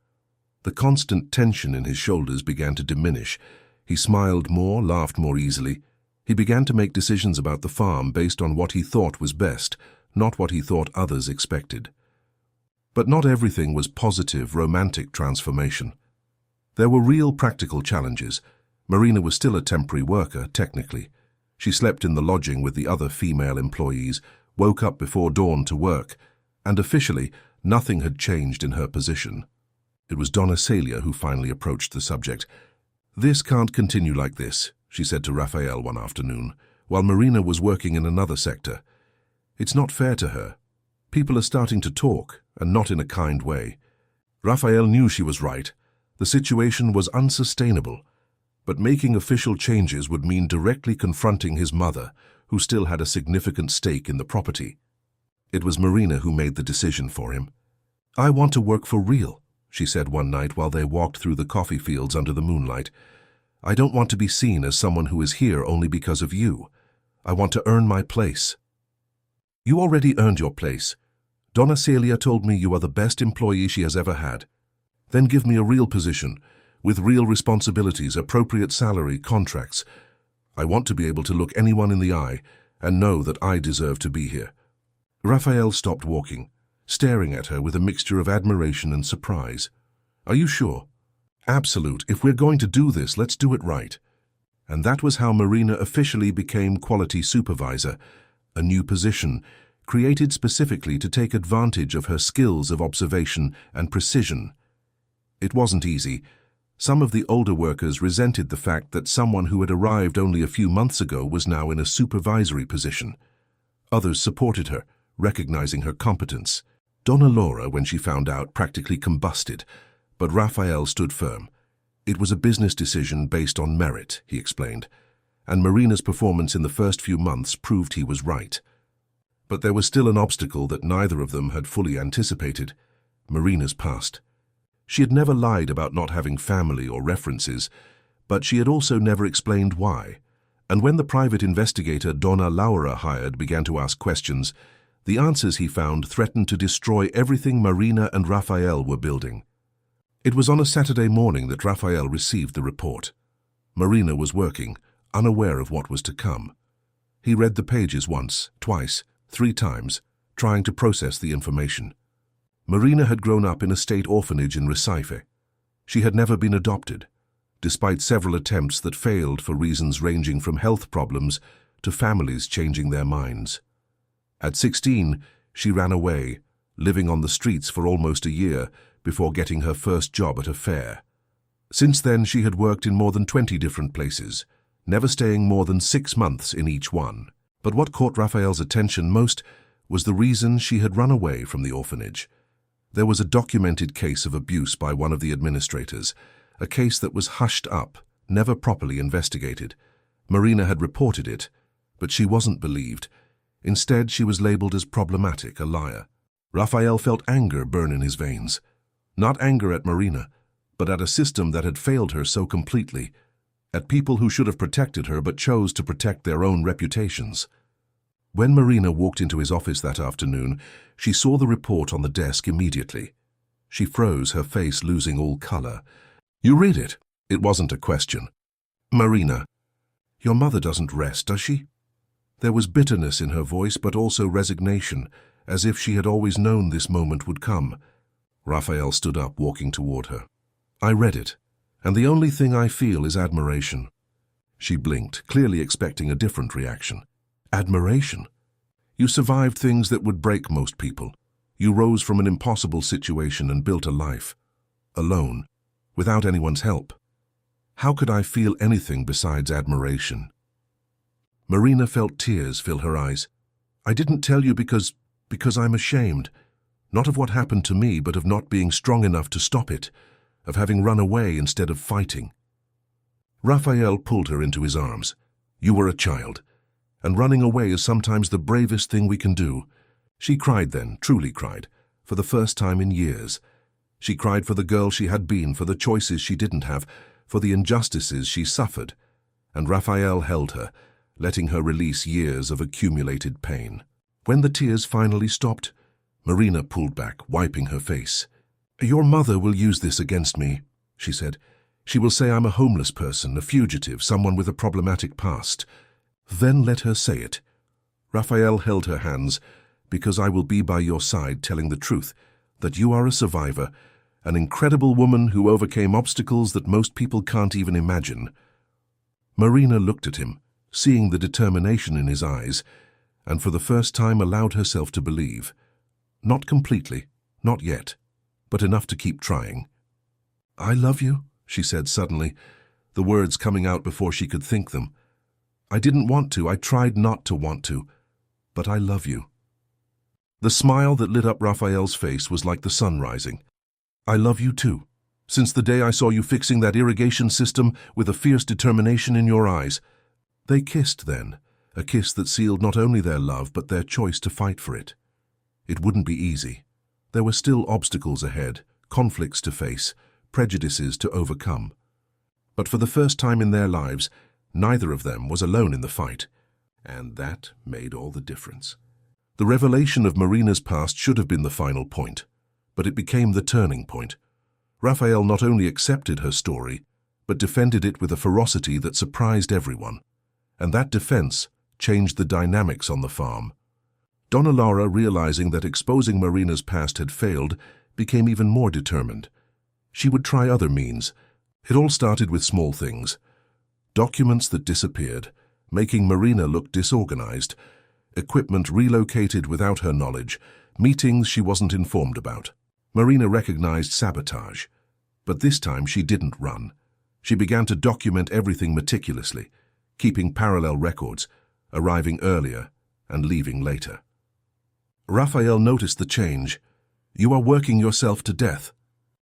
S1: The constant tension in his shoulders began to diminish. He smiled more, laughed more easily. He began to make decisions about the farm based on what he thought was best, not what he thought others expected. But not everything was positive, romantic transformation. There were real practical challenges. Marina was still a temporary worker, technically. She slept in the lodging with the other female employees, woke up before dawn to work, and officially, nothing had changed in her position. It was Donna Celia who finally approached the subject. "This can't continue like this," she said to Raphael one afternoon, while Marina was working in another sector. "It's not fair to her. People are starting to talk, and not in a kind way." Raphael knew she was right. The situation was unsustainable, but making official changes would mean directly confronting his mother, who still had a significant stake in the property. It was Marina who made the decision for him. "I want to work for real," she said one night while they walked through the coffee fields under the moonlight. "I don't want to be seen as someone who is here only because of you. I want to earn my place." "You already earned your place. Donna Celia told me you are the best employee she has ever had. Then give me a real position, with real responsibilities, appropriate salary, contracts. I want to be able to look anyone in the eye and know that I deserve to be here." Raphael stopped walking, staring at her with a mixture of admiration and surprise. "Are you sure?" "Absolute. If we're going to do this, let's do it right." And that was how Marina officially became quality supervisor, a new position, created specifically to take advantage of her skills of observation and precision. It wasn't easy. Some of the older workers resented the fact that someone who had arrived only a few months ago was now in a supervisory position. Others supported her, recognizing her competence. Donna Laura, when she found out, practically combusted, but Raphael stood firm. It was a business decision based on merit, he explained, and Marina's performance in the first few months proved he was right. But there was still an obstacle that neither of them had fully anticipated: Marina's past. She had never lied about not having family or references, but she had also never explained why. And when the private investigator Donna Laura hired began to ask questions, the answers he found threatened to destroy everything Marina and Raphael were building. It was on a Saturday morning that Raphael received the report. Marina was working, unaware of what was to come. He read the pages once, twice, 3 times, trying to process the information. Marina had grown up in a state orphanage in Recife. She had never been adopted, despite several attempts that failed for reasons ranging from health problems to families changing their minds. At 16, she ran away, living on the streets for almost a year before getting her first job at a fair. Since then, she had worked in more than 20 different places, never staying more than 6 months in each one. But what caught Raphael's attention most was the reason she had run away from the orphanage. There was a documented case of abuse by one of the administrators, a case that was hushed up, never properly investigated. Marina had reported it, but she wasn't believed. Instead, she was labeled as problematic, a liar. Raphael felt anger burn in his veins. Not anger at Marina, but at a system that had failed her so completely, at people who should have protected her but chose to protect their own reputations. When Marina walked into his office that afternoon, she saw the report on the desk immediately. She froze, her face losing all color. "You read it?" It wasn't a question. "Marina, your mother doesn't rest, does she?" There was bitterness in her voice, but also resignation, as if she had always known this moment would come. Raphael stood up, walking toward her. "I read it, and the only thing I feel is admiration." She blinked, clearly expecting a different reaction. "Admiration? You survived things that would break most people. You rose from an impossible situation and built a life. Alone, without anyone's help. How could I feel anything besides admiration?" Marina felt tears fill her eyes. "I didn't tell you because I'm ashamed. Not of what happened to me, but of not being strong enough to stop it, of having run away instead of fighting." Raphael pulled her into his arms. "You were a child, and running away is sometimes the bravest thing we can do." She cried then, truly cried, for the first time in years. She cried for the girl she had been, for the choices she didn't have, for the injustices she suffered. And Raphael held her, letting her release years of accumulated pain. When the tears finally stopped, Marina pulled back, wiping her face. "Your mother will use this against me," she said. "She will say I'm a homeless person, a fugitive, someone with a problematic past." "Then let her say it." Raphael held her hands. "Because I will be by your side telling the truth, that you are a survivor, an incredible woman who overcame obstacles that most people can't even imagine." Marina looked at him, seeing the determination in his eyes, and for the first time allowed herself to believe. Not completely, not yet, but enough to keep trying. "I love you," she said suddenly, the words coming out before she could think them. "I didn't want to, I tried not to want to, but I love you." The smile that lit up Raphael's face was like the sun rising. "I love you too, since the day I saw you fixing that irrigation system with a fierce determination in your eyes." They kissed then, a kiss that sealed not only their love but their choice to fight for it. It wouldn't be easy. There were still obstacles ahead, conflicts to face, prejudices to overcome. But for the first time in their lives, neither of them was alone in the fight, and that made all the difference. The revelation of Marina's past should have been the final point, but it became the turning point. Raphael not only accepted her story, but defended it with a ferocity that surprised everyone. And that defense changed the dynamics on the farm. Donna Laura, realizing that exposing Marina's past had failed, became even more determined. She would try other means. It all started with small things. Documents that disappeared, making Marina look disorganized, equipment relocated without her knowledge, meetings she wasn't informed about. Marina recognized sabotage, but this time she didn't run. She began to document everything meticulously, keeping parallel records, arriving earlier and leaving later. Raphael noticed the change. "You are working yourself to death.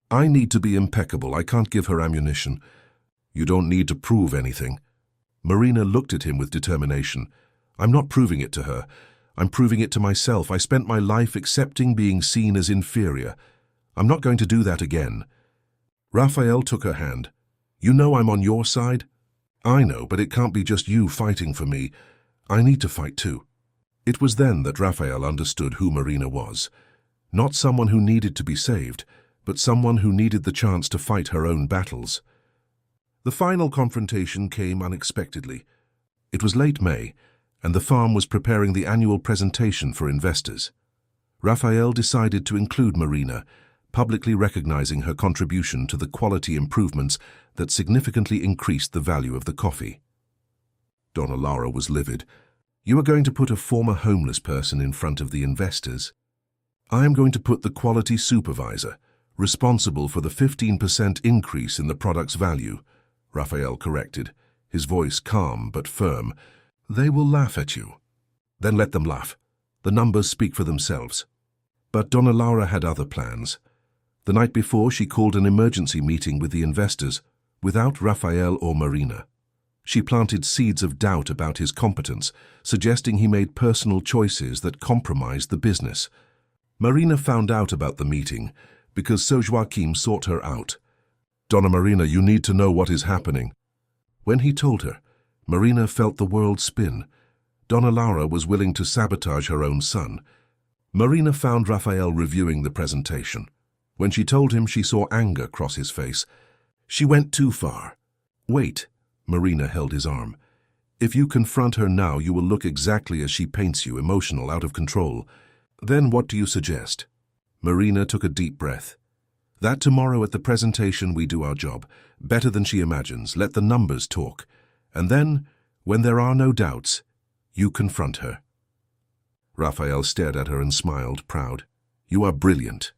S1: I need to be impeccable. I can't give her ammunition." "You don't need to prove anything." Marina looked at him with determination. "I'm not proving it to her. I'm proving it to myself. I spent my life accepting being seen as inferior. I'm not going to do that again." Raphael took her hand. "You know I'm on your side?" "I know, but it can't be just you fighting for me. I need to fight too." It was then that Raphael understood who Marina was. Not someone who needed to be saved, but someone who needed the chance to fight her own battles. The final confrontation came unexpectedly. It was late May, and the farm was preparing the annual presentation for investors. Raphael decided to include Marina, publicly recognizing her contribution to the quality improvements that significantly increased the value of the coffee. Donna Laura was livid. "You are going to put a former homeless person in front of the investors?" "I am going to put the quality supervisor, responsible for the 15% increase in the product's value," Raphael corrected, his voice calm but firm. "They will laugh at you." "Then let them laugh. The numbers speak for themselves." But Donna Laura had other plans. The night before, she called an emergency meeting with the investors, without Raphael or Marina. She planted seeds of doubt about his competence, suggesting he made personal choices that compromised the business. Marina found out about the meeting because Sir Joachim sought her out. "Donna Marina, you need to know what is happening." When he told her, Marina felt the world spin. Donna Laura was willing to sabotage her own son. Marina found Raphael reviewing the presentation. When she told him, she saw anger cross his face. "She went too far." "Wait," Marina held his arm. "If you confront her now, you will look exactly as she paints you, emotional, out of control. Then what do you suggest?" Marina took a deep breath. "That tomorrow at the presentation we do our job, better than she imagines. Let the numbers talk. And then, when there are no doubts, you confront her." Raphael stared at her and smiled, proud. "You are brilliant.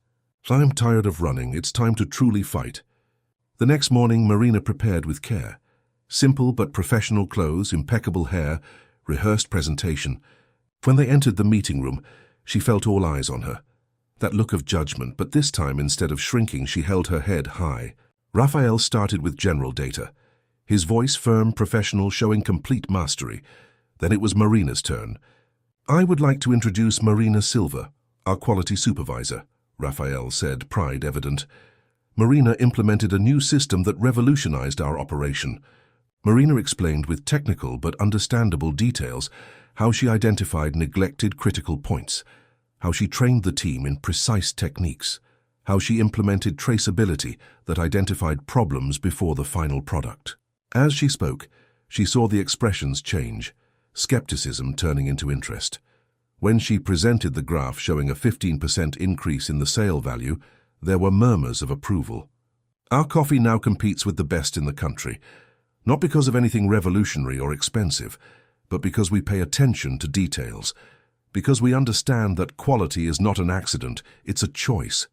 S1: I am tired of running. It's time to truly fight." The next morning, Marina prepared with care. Simple but professional clothes, impeccable hair, rehearsed presentation. When they entered the meeting room, she felt all eyes on her. That look of judgment, but this time, instead of shrinking, she held her head high. Raphael started with general data, his voice firm, professional, showing complete mastery. Then it was Marina's turn. "I would like to introduce Marina Silva, our quality supervisor," Raphael said, pride evident. "Marina implemented a new system that revolutionized our operation." Marina explained with technical but understandable details how she identified neglected critical points, how she trained the team in precise techniques, how she implemented traceability that identified problems before the final product. As she spoke, she saw the expressions change, skepticism turning into interest. When she presented the graph showing a 15% increase in the sale value, there were murmurs of approval. "Our coffee now competes with the best in the country, not because of anything revolutionary or expensive, but because we pay attention to details, because we understand that quality is not an accident, it's a choice."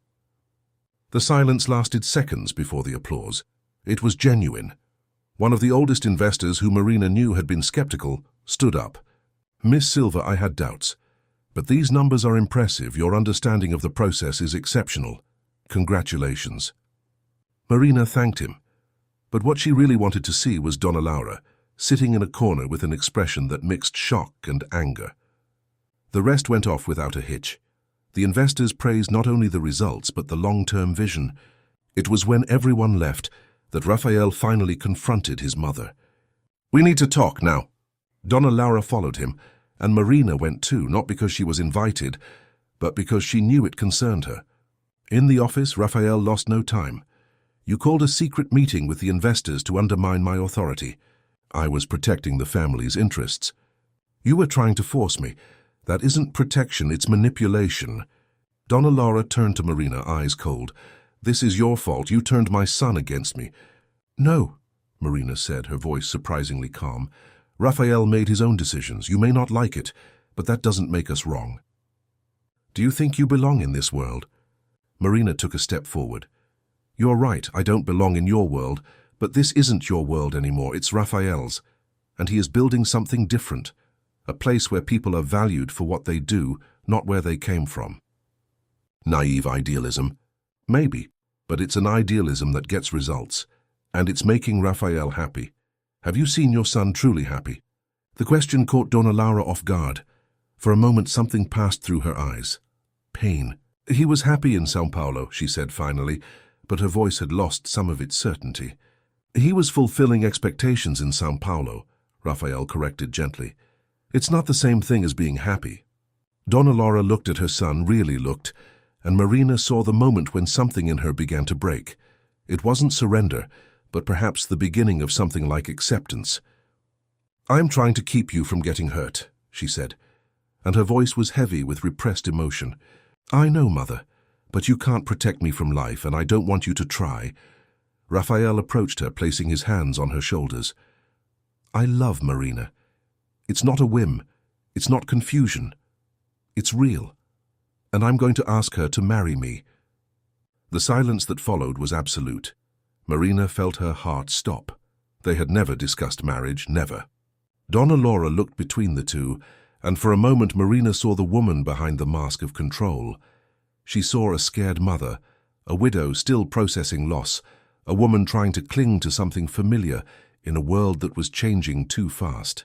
S1: The silence lasted seconds before the applause. It was genuine. One of the oldest investors who Marina knew had been skeptical stood up. "Miss Silva, I had doubts. But these numbers are impressive. Your understanding of the process is exceptional. Congratulations." Marina thanked him. But what she really wanted to see was Donna Laura, sitting in a corner with an expression that mixed shock and anger. The rest went off without a hitch. The investors praised not only the results but the long-term vision. It was when everyone left that Raphael finally confronted his mother. "We need to talk now." Donna Laura followed him, and Marina went too, not because she was invited, but because she knew it concerned her. In the office, Raphael lost no time. "You called a secret meeting with the investors to undermine my authority. I was protecting the family's interests. You were trying to force me. That isn't protection, it's manipulation." Donna Laura turned to Marina, eyes cold. "This is your fault. You turned my son against me." "No," Marina said, her voice surprisingly calm. "Raphael made his own decisions. You may not like it, but that doesn't make us wrong." "Do you think you belong in this world?" Marina took a step forward. "You're right, I don't belong in your world, but this isn't your world anymore, it's Raphael's. And he is building something different, a place where people are valued for what they do, not where they came from." Naive idealism? Maybe, but it's an idealism that gets results, and it's making Raphael happy. Have you seen your son truly happy? The question caught Donna Laura off guard. For a moment something passed through her eyes. Pain. "He was happy in São Paulo," she said finally, but her voice had lost some of its certainty. "He was fulfilling expectations in São Paulo," Raphael corrected gently. "It's not the same thing as being happy." Donna Laura looked at her son, really looked, and Marina saw the moment when something in her began to break. It wasn't surrender, but perhaps the beginning of something like acceptance. "I'm trying to keep you from getting hurt," she said, and her voice was heavy with repressed emotion. "I know, Mother, but you can't protect me from life, and I don't want you to try." Raphael approached her, placing his hands on her shoulders. "I love Marina. It's not a whim. It's not confusion. It's real. And I'm going to ask her to marry me." The silence that followed was absolute. Marina felt her heart stop. They had never discussed marriage, never. Donna Laura looked between the two, and for a moment Marina saw the woman behind the mask of control. She saw a scared mother, a widow still processing loss, a woman trying to cling to something familiar in a world that was changing too fast.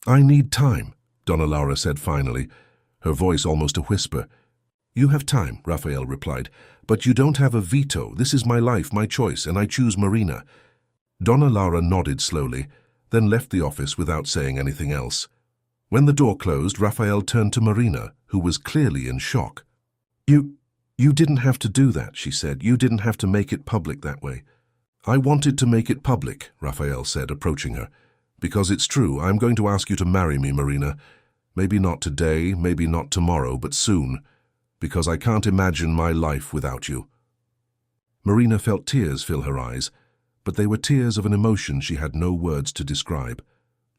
S1: "I need time," Donna Laura said finally, her voice almost a whisper. "You have time," Raphael replied, "but you don't have a veto. This is my life, my choice, and I choose Marina." Donna Laura nodded slowly, then left the office without saying anything else. When the door closed, Raphael turned to Marina, who was clearly in shock. You didn't have to do that," she said. "You didn't have to make it public that way." "I wanted to make it public," Raphael said, approaching her. "Because it's true, I'm going to ask you to marry me, Marina. Maybe not today, maybe not tomorrow, but soon. Because I can't imagine my life without you." Marina felt tears fill her eyes, but they were tears of an emotion she had no words to describe.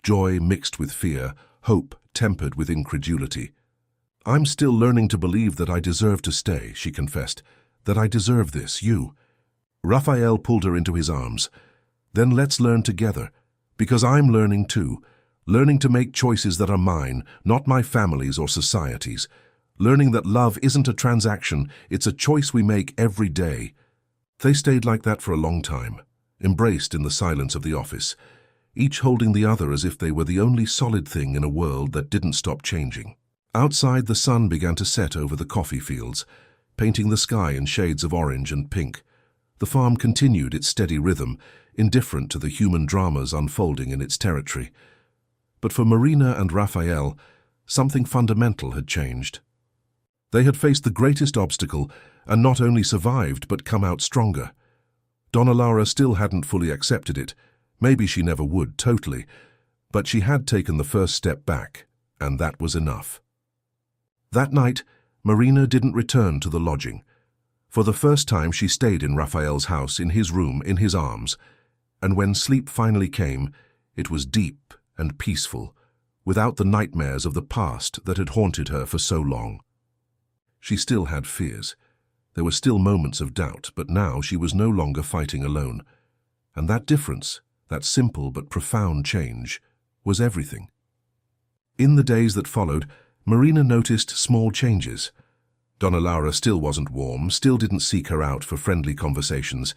S1: Joy mixed with fear, hope tempered with incredulity. "I'm still learning to believe that I deserve to stay," she confessed. "That I deserve this, you." Raphael pulled her into his arms. "Then let's learn together, because I'm learning too. Learning to make choices that are mine, not my family's or society's. Learning that love isn't a transaction, it's a choice we make every day." They stayed like that for a long time, embraced in the silence of the office, each holding the other as if they were the only solid thing in a world that didn't stop changing. Outside, the sun began to set over the coffee fields. painting the sky in shades of orange and pink. The farm continued its steady rhythm, indifferent to the human dramas unfolding in its territory. But for Marina and Raphael, something fundamental had changed. They had faced the greatest obstacle and not only survived but come out stronger. Donna Lara still hadn't fully accepted it. Maybe she never would, totally. But she had taken the first step back, and that was enough. That night, Marina didn't return to the lodging. For the first time she stayed in Raphael's house, in his room, in his arms. And when sleep finally came, it was deep and peaceful, without the nightmares of the past that had haunted her for so long. She still had fears. There were still moments of doubt, but now she was no longer fighting alone. And that difference, that simple but profound change, was everything. In the days that followed, Marina noticed small changes. Donna Lara still wasn't warm, still didn't seek her out for friendly conversations,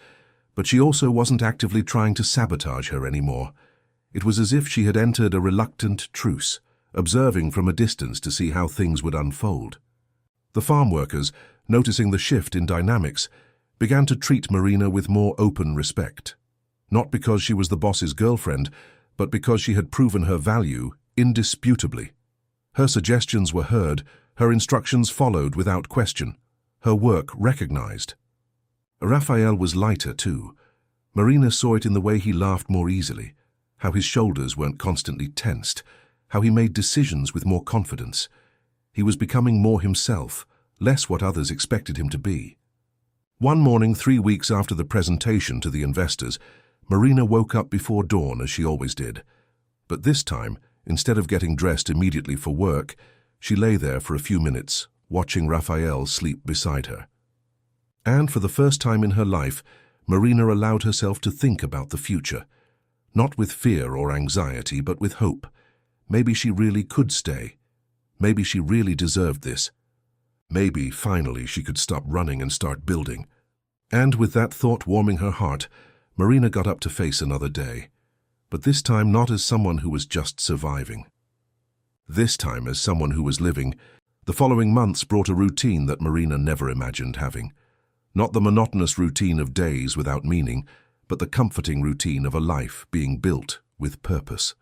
S1: but she also wasn't actively trying to sabotage her anymore. It was as if she had entered a reluctant truce, observing from a distance to see how things would unfold. The farm workers, noticing the shift in dynamics, began to treat Marina with more open respect. Not because she was the boss's girlfriend, but because she had proven her value indisputably. Her suggestions were heard, her instructions followed without question, her work recognized. Raphael was lighter too. Marina saw it in the way he laughed more easily, how his shoulders weren't constantly tensed, how he made decisions with more confidence. He was becoming more himself, less what others expected him to be. One morning, 3 weeks after the presentation to the investors, Marina woke up before dawn as she always did. But this time, instead of getting dressed immediately for work, she lay there for a few minutes, watching Raphael sleep beside her. And for the first time in her life, Marina allowed herself to think about the future. Not with fear or anxiety, but with hope. Maybe she really could stay. Maybe she really deserved this. Maybe, finally, she could stop running and start building. And with that thought warming her heart, Marina got up to face another day. But this time not as someone who was just surviving. This time as someone who was living. The following months brought a routine that Marina never imagined having. Not the monotonous routine of days without meaning, but the comforting routine of a life being built with purpose.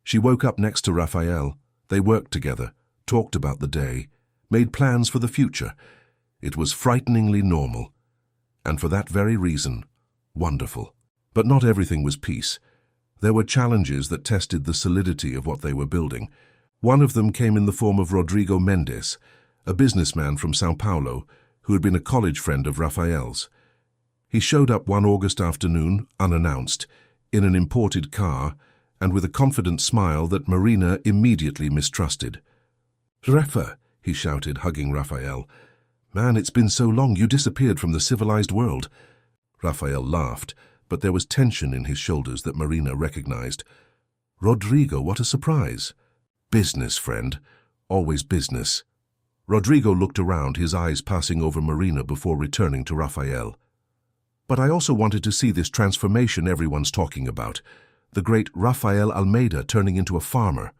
S1: She woke up next to Raphael. They worked together, talked about the day, made plans for the future. It was frighteningly normal, and for that very reason, wonderful. But not everything was peace. There were challenges that tested the solidity of what they were building. One of them came in the form of Rodrigo Mendes, a businessman from São Paulo who had been a college friend of Raphael's. He showed up one August afternoon, unannounced, in an imported car, and with a confident smile that Marina immediately mistrusted. "Rafa," he shouted, hugging Raphael. "Man, it's been so long, you disappeared from the civilized world." Raphael laughed, but there was tension in his shoulders that Marina recognized. "Rodrigo, what a surprise." "Business, friend. Always business." Rodrigo looked around, his eyes passing over Marina before returning to Raphael. "But I also wanted to see this transformation everyone's talking about. The great Rafael Almeida turning into a farmer."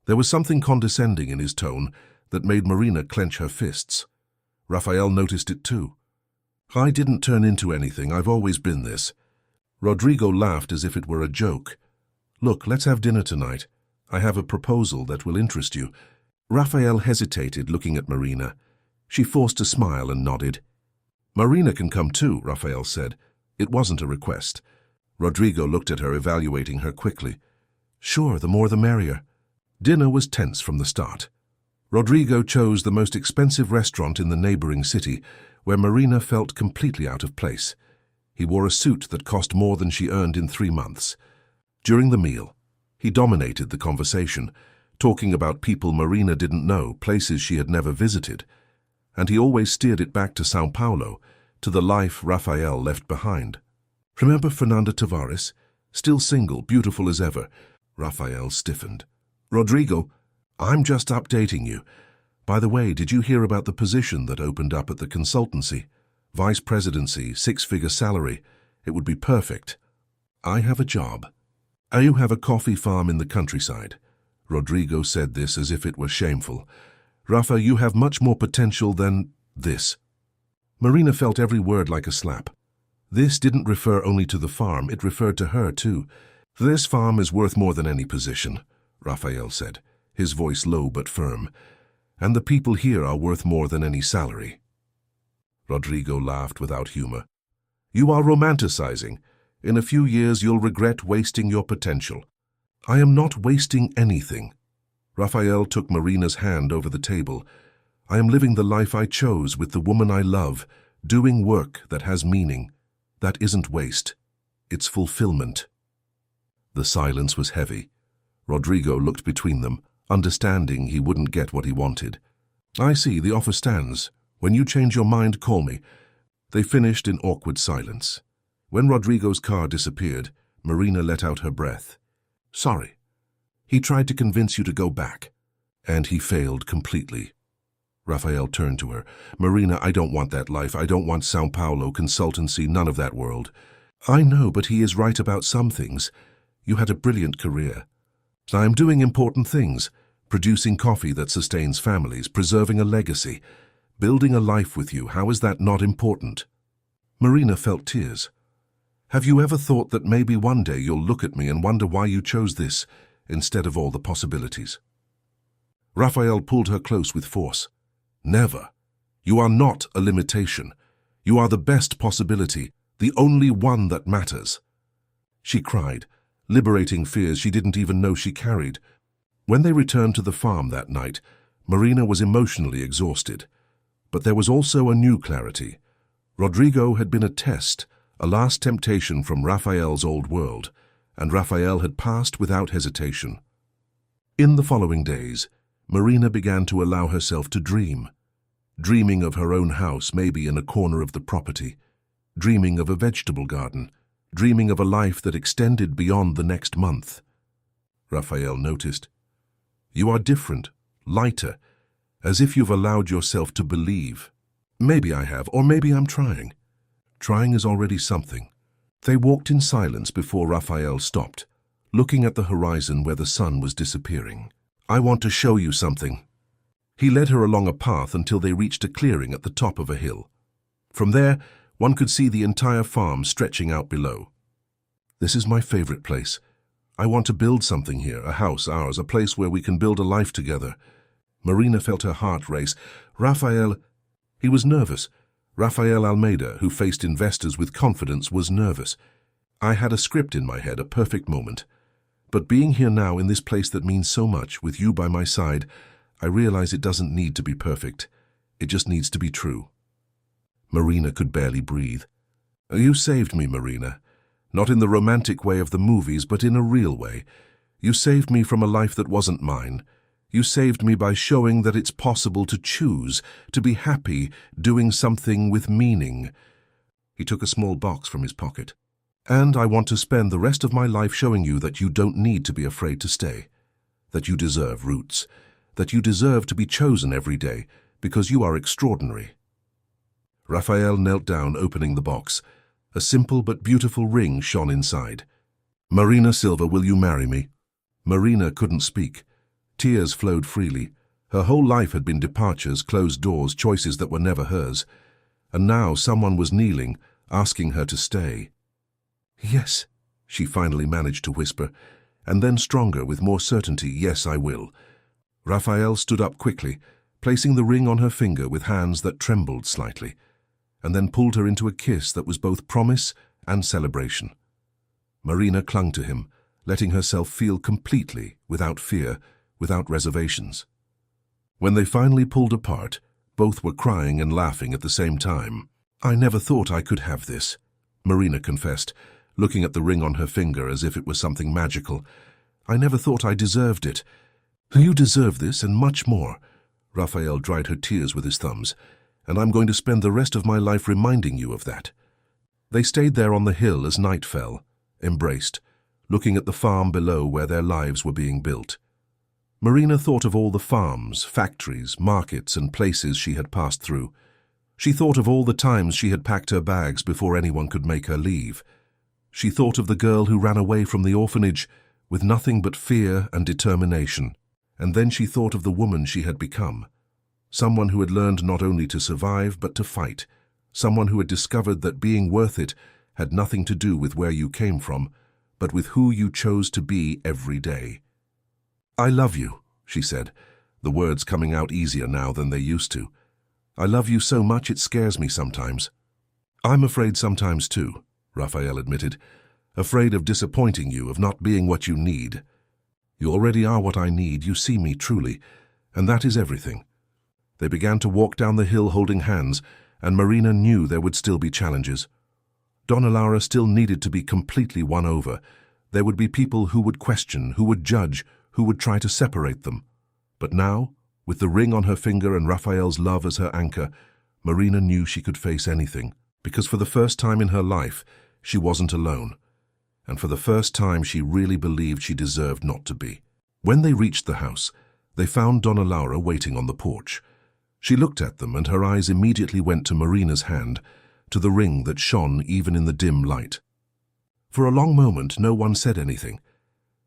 S1: There was something condescending in his tone that made Marina clench her fists. Raphael noticed it too. "I didn't turn into anything, I've always been this." Rodrigo laughed as if it were a joke. "Look, let's have dinner tonight. I have a proposal that will interest you." Raphael hesitated, looking at Marina. She forced a smile and nodded. "Marina can come too," Raphael said. It wasn't a request. Rodrigo looked at her, evaluating her quickly. "Sure, the more the merrier." Dinner was tense from the start. Rodrigo chose the most expensive restaurant in the neighboring city, where Marina felt completely out of place. He wore a suit that cost more than she earned in 3 months. During the meal, he dominated the conversation, talking about people Marina didn't know, places she had never visited. And he always steered it back to São Paulo, to the life Raphael left behind. "Remember Fernanda Tavares? Still single, beautiful as ever." Raphael stiffened. "Rodrigo, I'm just updating you. By the way, did you hear about the position that opened up at the consultancy? Vice presidency, 6-figure salary. It would be perfect. I have a job. You have a coffee farm in the countryside." Rodrigo said this as if it were shameful. "Rafa, you have much more potential than..." This. Marina felt every word like a slap. This didn't refer only to the farm, it referred to her too. This farm is worth more than any position, Raphael said, his voice low but firm. And the people here are worth more than any salary. Rodrigo laughed without humor. You are romanticizing. In a few years you'll regret wasting your potential. I am not wasting anything. Raphael took Marina's hand over the table. I am living the life I chose with the woman I love, doing work that has meaning. That isn't waste. It's fulfillment. The silence was heavy. Rodrigo looked between them, understanding he wouldn't get what he wanted. I see, the offer stands. When you change your mind, call me. They finished in awkward silence. When Rodrigo's car disappeared, Marina let out her breath. Sorry. He tried to convince you to go back. And he failed completely. Raphael turned to her. Marina, I don't want that life. I don't want São Paulo, consultancy, none of that world. I know, but he is right about some things. You had a brilliant career. I am doing important things. Producing coffee that sustains families, preserving a legacy. Building a life with you, how is that not important? Marina felt tears. Have you ever thought that maybe one day you'll look at me and wonder why you chose this instead of all the possibilities? Raphael pulled her close with force. Never. You are not a limitation. You are the best possibility, the only one that matters. She cried, liberating fears she didn't even know she carried. When they returned to the farm that night, Marina was emotionally exhausted. But there was also a new clarity. Rodrigo had been a test, a last temptation from Raphael's old world, and Raphael had passed without hesitation. In the following days, Marina began to allow herself to dream. Dreaming of her own house, maybe in a corner of the property. Dreaming of a vegetable garden. Dreaming of a life that extended beyond the next month. Raphael noticed. You are different, lighter, as if you've allowed yourself to believe. Maybe I have, or maybe I'm trying. Trying is already something. They walked in silence before Raphael stopped, looking at the horizon where the sun was disappearing. I want to show you something. He led her along a path until they reached a clearing at the top of a hill. From there, one could see the entire farm stretching out below. This is my favorite place. I want to build something here, a house, ours, a place where we can build a life together. Marina felt her heart race. Raphael, he was nervous. Raphael Almeida, who faced investors with confidence, was nervous. I had a script in my head, a perfect moment. But being here now in this place that means so much, with you by my side, I realize it doesn't need to be perfect. It just needs to be true. Marina could barely breathe. You saved me, Marina. Not in the romantic way of the movies, but in a real way. You saved me from a life that wasn't mine. You saved me by showing that it's possible to choose, to be happy, doing something with meaning. He took a small box from his pocket. And I want to spend the rest of my life showing you that you don't need to be afraid to stay. That you deserve roots. That you deserve to be chosen every day, because you are extraordinary. Raphael knelt down, opening the box. A simple but beautiful ring shone inside. Marina Silva, will you marry me? Marina couldn't speak. Tears flowed freely. Her whole life had been departures, closed doors, choices that were never hers. And now someone was kneeling, asking her to stay. Yes, she finally managed to whisper, and then stronger, with more certainty, yes, I will. Raphael stood up quickly, placing the ring on her finger with hands that trembled slightly, and then pulled her into a kiss that was both promise and celebration. Marina clung to him, letting herself feel completely, without fear, without reservations. When they finally pulled apart, both were crying and laughing at the same time. I never thought I could have this, Marina confessed, looking at the ring on her finger as if it was something magical. I never thought I deserved it. You deserve this and much more. Raphael dried her tears with his thumbs, and I'm going to spend the rest of my life reminding you of that. They stayed there on the hill as night fell, embraced, looking at the farm below where their lives were being built. Marina thought of all the farms, factories, markets, and places she had passed through. She thought of all the times she had packed her bags before anyone could make her leave. She thought of the girl who ran away from the orphanage with nothing but fear and determination. And then she thought of the woman she had become. Someone who had learned not only to survive but to fight. Someone who had discovered that being worth it had nothing to do with where you came from, but with who you chose to be every day. "I love you," she said, the words coming out easier now than they used to. "I love you so much it scares me sometimes." "I'm afraid sometimes too," Raphael admitted. "Afraid of disappointing you, of not being what you need. You already are what I need, you see me truly, and that is everything." They began to walk down the hill holding hands, and Marina knew there would still be challenges. Donna Laura still needed to be completely won over. There would be people who would question, who would judge, who would try to separate them. But now, with the ring on her finger and Raphael's love as her anchor, Marina knew she could face anything, because for the first time in her life, she wasn't alone. And for the first time, she really believed she deserved not to be. When they reached the house, they found Donna Laura waiting on the porch. She looked at them, and her eyes immediately went to Marina's hand, to the ring that shone even in the dim light. For a long moment, no one said anything.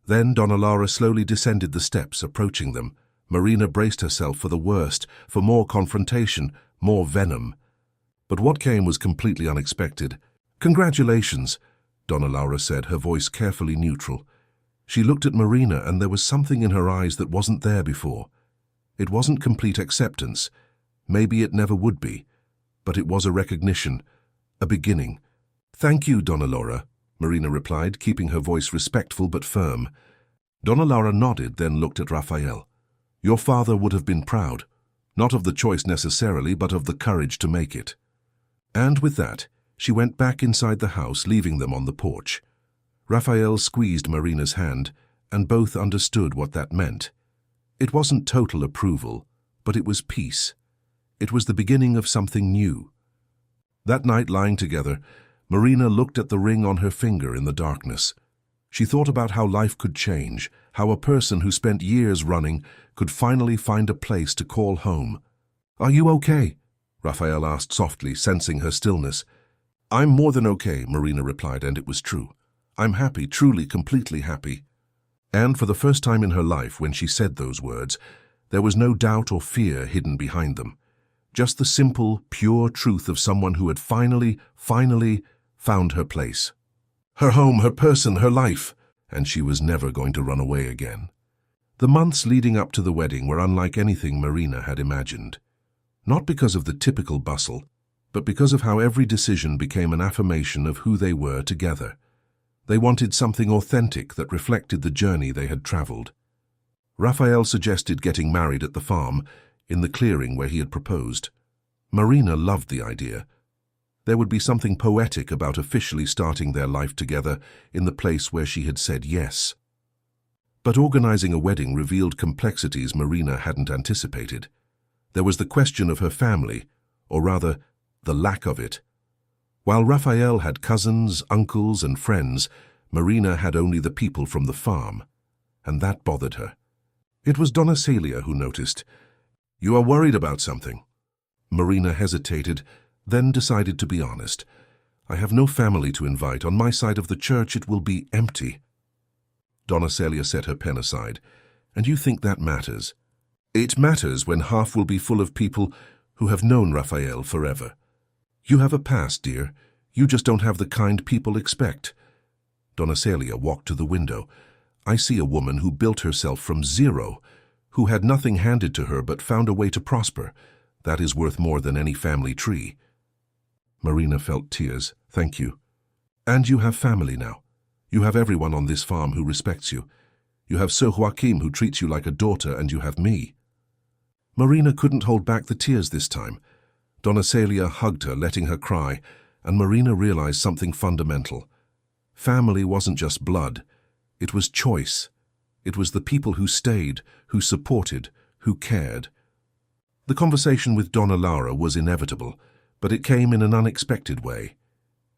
S1: Then Donna Laura slowly descended the steps, approaching them. Marina braced herself for the worst, for more confrontation, more venom. But what came was completely unexpected. "Congratulations," Donna Laura said, her voice carefully neutral. She looked at Marina, and there was something in her eyes that wasn't there before. It wasn't complete acceptance. Maybe it never would be. But it was a recognition, a beginning. "Thank you, Donna Laura," Marina replied, keeping her voice respectful but firm. Donna Laura nodded, then looked at Raphael. "Your father would have been proud, not of the choice necessarily, but of the courage to make it." And with that, she went back inside the house, leaving them on the porch. Raphael squeezed Marina's hand, and both understood what that meant. It wasn't total approval, but it was peace. It was the beginning of something new. That night, lying together, Marina looked at the ring on her finger in the darkness. She thought about how life could change, how a person who spent years running could finally find a place to call home. "Are you okay?" Raphael asked softly, sensing her stillness. "I'm more than okay," Marina replied, and it was true. "I'm happy, truly, completely happy." And for the first time in her life, when she said those words, there was no doubt or fear hidden behind them. Just the simple, pure truth of someone who had finally found her place. Her home, her person, her life, and she was never going to run away again. The months leading up to the wedding were unlike anything Marina had imagined. Not because of the typical bustle, but because of how every decision became an affirmation of who they were together. They wanted something authentic that reflected the journey they had traveled. Raphael suggested getting married at the farm, in the clearing where he had proposed. Marina loved the idea. There would be something poetic about officially starting their life together in the place where she had said yes. But organizing a wedding revealed complexities Marina hadn't anticipated. There was the question of her family, or rather, the lack of it. While Raphael had cousins, uncles, and friends, Marina had only the people from the farm, and that bothered her. It was Donna Celia who noticed. "You are worried about something." Marina hesitated, then decided to be honest. "I have no family to invite. On my side of the church it will be empty." Donna Celia set her pen aside. "And you think that matters?" "It matters when half will be full of people who have known Raphael forever. You have a past, dear. You just don't have the kind people expect." Donna Celia walked to the window. "I see a woman who built herself from zero, who had nothing handed to her but found a way to prosper. That is worth more than any family tree." Marina felt tears. "Thank you. And you have family now. You have everyone on this farm who respects you. You have Sir Joachim who treats you like a daughter, and you have me." Marina couldn't hold back the tears this time. Donna Celia hugged her, letting her cry, and Marina realized something fundamental. Family wasn't just blood. It was choice. It was the people who stayed, who supported, who cared. The conversation with Donna Laura was inevitable, but it came in an unexpected way.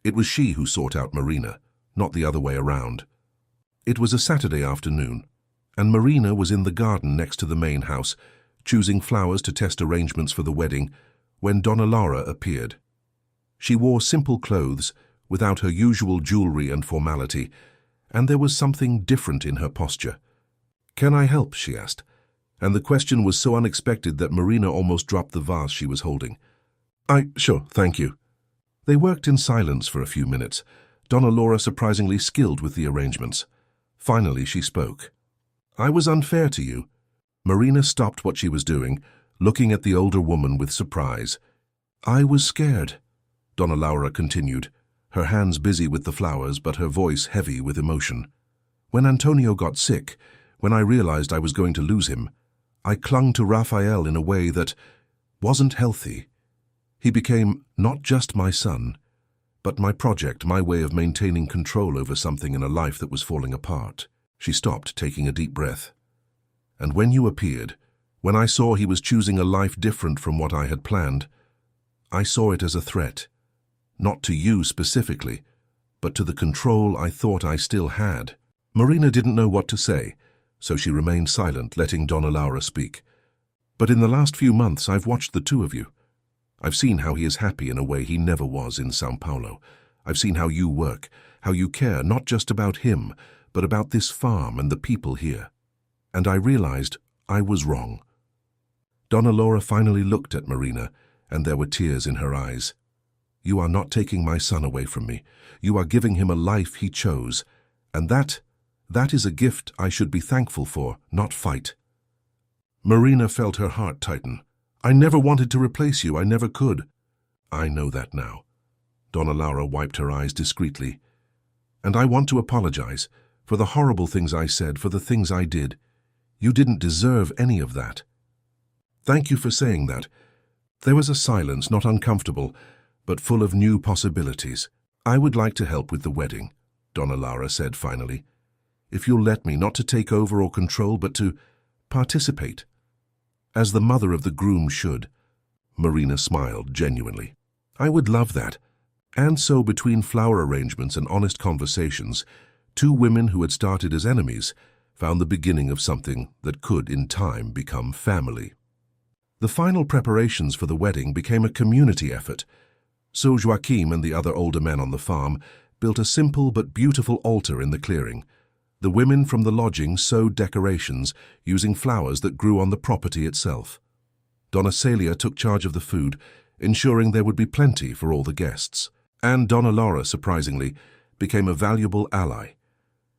S1: It was she who sought out Marina, not the other way around. It was a Saturday afternoon, and Marina was in the garden next to the main house, choosing flowers to test arrangements for the wedding, when Donna Laura appeared. She wore simple clothes, without her usual jewelry and formality, and there was something different in her posture. "Can I help?" she asked. And the question was so unexpected that Marina almost dropped the vase she was holding. Sure, thank you. They worked in silence for a few minutes, Donna Laura surprisingly skilled with the arrangements. Finally, she spoke. I was unfair to you. Marina stopped what she was doing, looking at the older woman with surprise. I was scared, Donna Laura continued, her hands busy with the flowers but her voice heavy with emotion. When Antonio got sick, when I realized I was going to lose him, I clung to Raphael in a way that wasn't healthy. He became not just my son, but my project, my way of maintaining control over something in a life that was falling apart. She stopped, taking a deep breath. And when you appeared, when I saw he was choosing a life different from what I had planned, I saw it as a threat, not to you specifically, but to the control I thought I still had. Marina didn't know what to say, so she remained silent, letting Donna Laura speak. But in the last few months, I've watched the two of you. I've seen how he is happy in a way he never was in São Paulo. I've seen how you work, how you care not just about him, but about this farm and the people here. And I realized I was wrong. Donna Laura finally looked at Marina, and there were tears in her eyes. You are not taking my son away from me. You are giving him a life he chose, and that is a gift I should be thankful for, not fight. Marina felt her heart tighten. I never wanted to replace you, I never could. I know that now. Donna Laura wiped her eyes discreetly. And I want to apologize for the horrible things I said, for the things I did. You didn't deserve any of that. Thank you for saying that. There was a silence, not uncomfortable, but full of new possibilities. I would like to help with the wedding, Donna Laura said finally. If you'll let me, not to take over or control, but to participate. As the mother of the groom should. Marina smiled genuinely. I would love that. And so between flower arrangements and honest conversations, two women who had started as enemies found the beginning of something that could in time become family. The final preparations for the wedding became a community effort. So Joachim and the other older men on the farm built a simple but beautiful altar in the clearing. The women from the lodging sewed decorations using flowers that grew on the property itself. Donna Celia took charge of the food, ensuring there would be plenty for all the guests. And Donna Laura, surprisingly, became a valuable ally.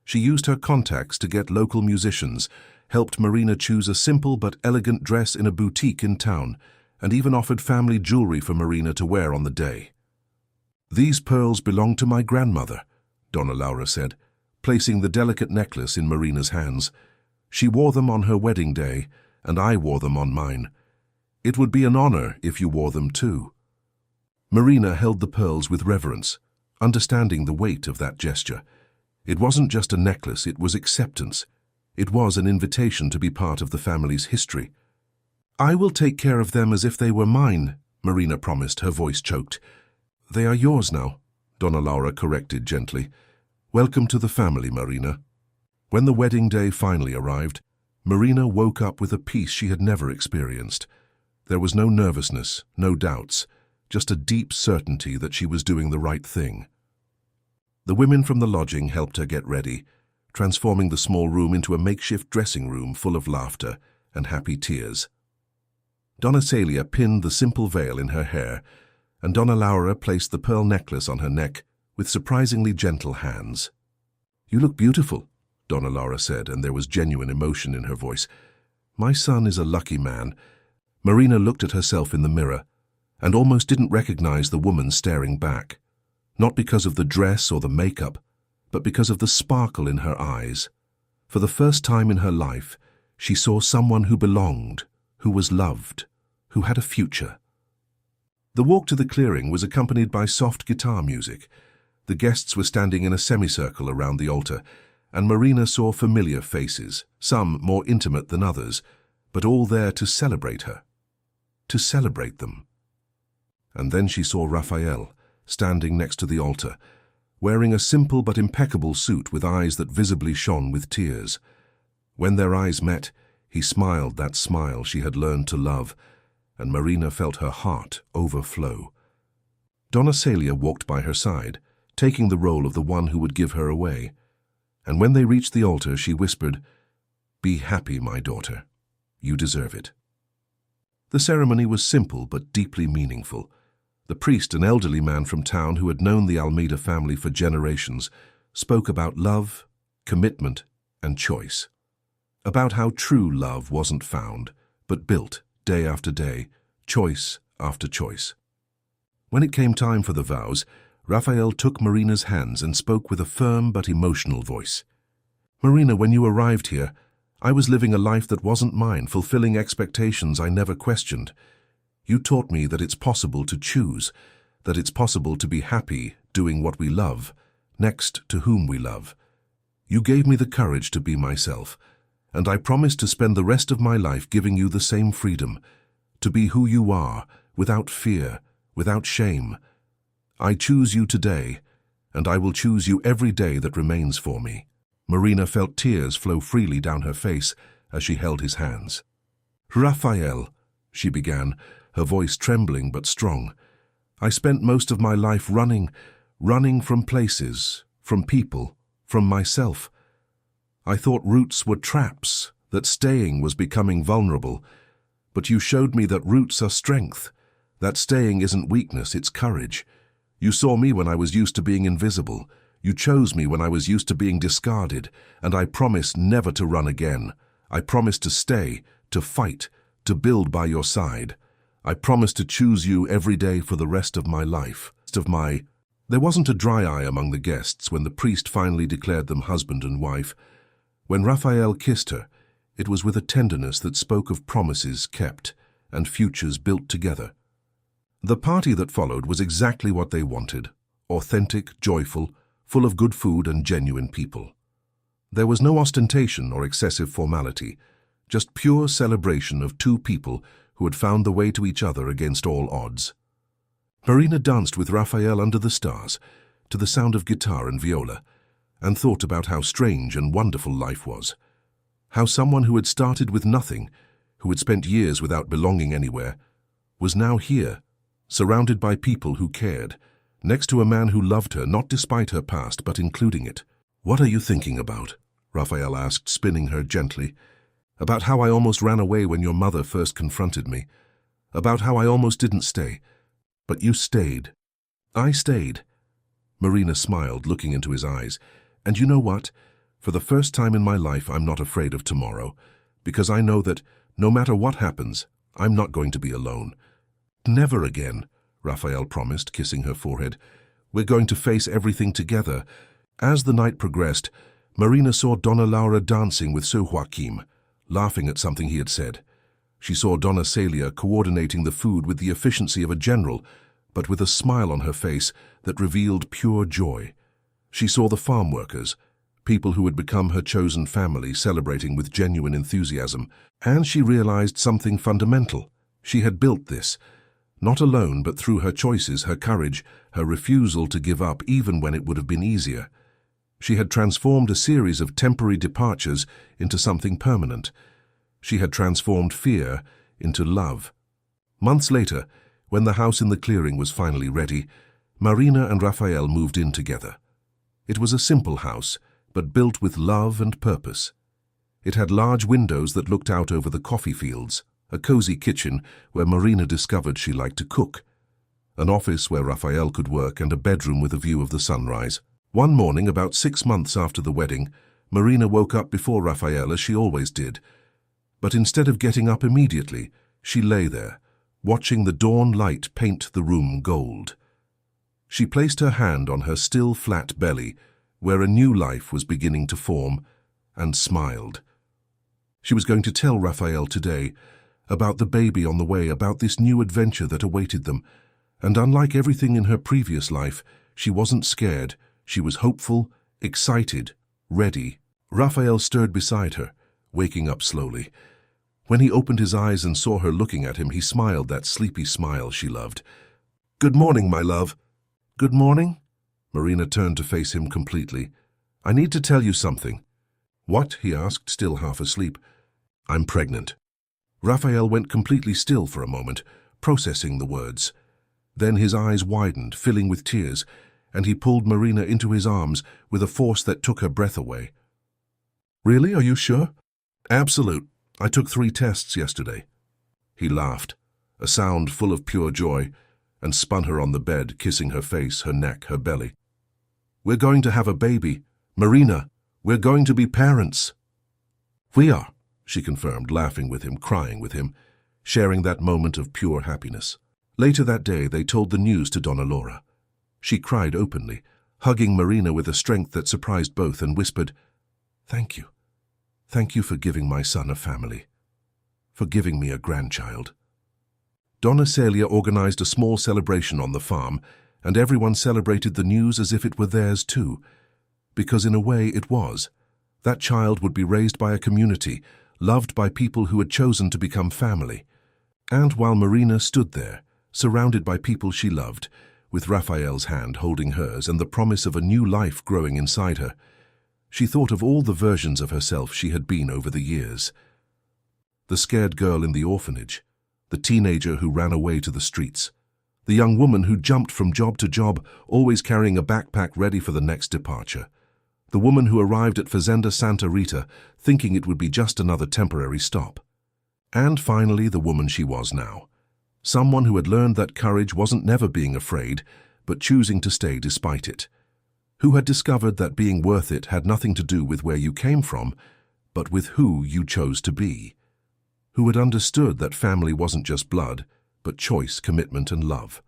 S1: She used her contacts to get local musicians, helped Marina choose a simple but elegant dress in a boutique in town, and even offered family jewelry for Marina to wear on the day. These pearls belong to my grandmother, Donna Laura said, placing the delicate necklace in Marina's hands. She wore them on her wedding day, and I wore them on mine. It would be an honor if you wore them too. Marina held the pearls with reverence, understanding the weight of that gesture. It wasn't just a necklace, it was acceptance. It was an invitation to be part of the family's history. I will take care of them as if they were mine, Marina promised, her voice choked. They are yours now, Donna Laura corrected gently. Welcome to the family, Marina. When the wedding day finally arrived, Marina woke up with a peace she had never experienced. There was no nervousness, no doubts, just a deep certainty that she was doing the right thing. The women from the lodging helped her get ready, transforming the small room into a makeshift dressing room full of laughter and happy tears. Donna Celia pinned the simple veil in her hair, and Donna Laura placed the pearl necklace on her neck with surprisingly gentle hands. You look beautiful, Donna Laura said, and there was genuine emotion in her voice. My son is a lucky man. Marina looked at herself in the mirror and almost didn't recognize the woman staring back, not because of the dress or the makeup, but because of the sparkle in her eyes. For the first time in her life, she saw someone who belonged, who was loved, who had a future. The walk to the clearing was accompanied by soft guitar music. The guests were standing in a semicircle around the altar, and Marina saw familiar faces, some more intimate than others, but all there to celebrate her, to celebrate them. And then she saw Raphael, standing next to the altar, wearing a simple but impeccable suit with eyes that visibly shone with tears. When their eyes met, he smiled that smile she had learned to love, and Marina felt her heart overflow. Donna Celia walked by her side, taking the role of the one who would give her away. And when they reached the altar, she whispered, "Be happy, my daughter. You deserve it." The ceremony was simple but deeply meaningful. The priest, an elderly man from town who had known the Almeida family for generations, spoke about love, commitment, and choice. About how true love wasn't found, but built day after day, choice after choice. When it came time for the vows, Rafael took Marina's hands and spoke with a firm but emotional voice. "Marina, when you arrived here, I was living a life that wasn't mine, fulfilling expectations I never questioned. You taught me that it's possible to choose, that it's possible to be happy doing what we love, next to whom we love. You gave me the courage to be myself, and I promise to spend the rest of my life giving you the same freedom, to be who you are, without fear, without shame. I choose you today, and I will choose you every day that remains for me." Marina felt tears flow freely down her face as she held his hands. "Rafael," she began, her voice trembling but strong, "I spent most of my life running from places, from people, from myself. I thought roots were traps, that staying was becoming vulnerable. But you showed me that roots are strength, that staying isn't weakness, it's courage. You saw me when I was used to being invisible. You chose me when I was used to being discarded, and I promise never to run again. I promise to stay, to fight, to build by your side. I promise to choose you every day for the rest of my life." There wasn't a dry eye among the guests when the priest finally declared them husband and wife. When Rafael kissed her, it was with a tenderness that spoke of promises kept and futures built together. The party that followed was exactly what they wanted: authentic, joyful, full of good food and genuine people. There was no ostentation or excessive formality, just pure celebration of two people who had found the way to each other against all odds. Marina danced with Rafael under the stars, to the sound of guitar and viola, and thought about how strange and wonderful life was. How someone who had started with nothing, who had spent years without belonging anywhere, was now here, surrounded by people who cared, next to a man who loved her, not despite her past, but including it. "What are you thinking about?" Rafael asked, spinning her gently. "About how I almost ran away when your mother first confronted me. About how I almost didn't stay. But you stayed." "I stayed." Marina smiled, looking into his eyes. "And you know what? For the first time in my life, I'm not afraid of tomorrow, because I know that, no matter what happens, I'm not going to be alone." "Never again," Rafael promised, kissing her forehead. "We're going to face everything together." As the night progressed, Marina saw Donna Laura dancing with Sir Joaquim, laughing at something he had said. She saw Donna Celia coordinating the food with the efficiency of a general, but with a smile on her face that revealed pure joy. She saw the farm workers, people who had become her chosen family, celebrating with genuine enthusiasm, and she realized something fundamental. She had built this, not alone, but through her choices, her courage, her refusal to give up even when it would have been easier. She had transformed a series of temporary departures into something permanent. She had transformed fear into love. Months later, when the house in the clearing was finally ready, Marina and Rafael moved in together. It was a simple house, but built with love and purpose. It had large windows that looked out over the coffee fields, a cozy kitchen where Marina discovered she liked to cook, an office where Rafael could work, and a bedroom with a view of the sunrise. One morning, about 6 months after the wedding, Marina woke up before Rafael, as she always did. But instead of getting up immediately, she lay there, watching the dawn light paint the room gold. She placed her hand on her still flat belly, where a new life was beginning to form, and smiled. She was going to tell Rafael today about the baby on the way, about this new adventure that awaited them, and unlike everything in her previous life, she wasn't scared. She was hopeful, excited, ready. Rafael stirred beside her, waking up slowly. When he opened his eyes and saw her looking at him, he smiled, that sleepy smile she loved. "Good morning, my love." "Good morning?" Marina turned to face him completely. "I need to tell you something." "What?" he asked, still half asleep. "I'm pregnant." Rafael went completely still for a moment, processing the words. Then his eyes widened, filling with tears, and he pulled Marina into his arms with a force that took her breath away. "Really? Are you sure?" "Absolute. I took 3 tests yesterday. He laughed, a sound full of pure joy, and spun her on the bed, kissing her face, her neck, her belly. We're going to have a baby. Marina, we're going to be parents. We are, she confirmed, laughing with him, crying with him, sharing that moment of pure happiness. Later that day, they told the news to Donna Laura. She cried openly, hugging Marina with a strength that surprised both, and whispered, "Thank you. Thank you for giving my son a family. For giving me a grandchild." Donna Celia organized a small celebration on the farm, and everyone celebrated the news as if it were theirs too. Because in a way it was. That child would be raised by a community, loved by people who had chosen to become family. And while Marina stood there, surrounded by people she loved, with Raphael's hand holding hers and the promise of a new life growing inside her, she thought of all the versions of herself she had been over the years. The scared girl in the orphanage, the teenager who ran away to the streets, the young woman who jumped from job to job, always carrying a backpack ready for the next departure, the woman who arrived at Fazenda Santa Rita thinking it would be just another temporary stop. And finally, the woman she was now. Someone who had learned that courage wasn't never being afraid, but choosing to stay despite it. Who had discovered that being worth it had nothing to do with where you came from, but with who you chose to be. Who had understood that family wasn't just blood, but choice, commitment, and love.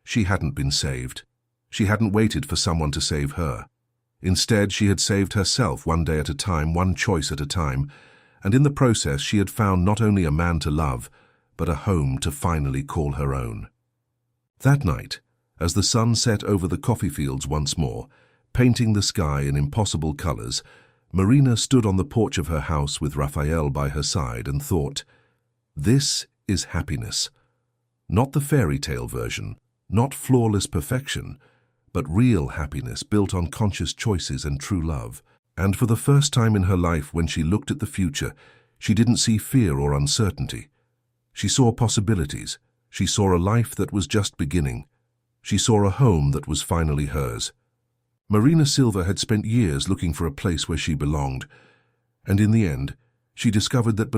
S1: She hadn't been saved. She hadn't waited for someone to save her. Instead, she had saved herself one day at a time, one choice at a time, and in the process she had found not only a man to love, but a home to finally call her own. That night, as the sun set over the coffee fields once more, painting the sky in impossible colors, Marina stood on the porch of her house with Raphael by her side and thought, "This is happiness. Not the fairy tale version, not flawless perfection, but real happiness built on conscious choices and true love." And for the first time in her life, when she looked at the future, she didn't see fear or uncertainty. She saw possibilities. She saw a life that was just beginning. She saw a home that was finally hers. Marina Silva had spent years looking for a place where she belonged, and in the end, she discovered that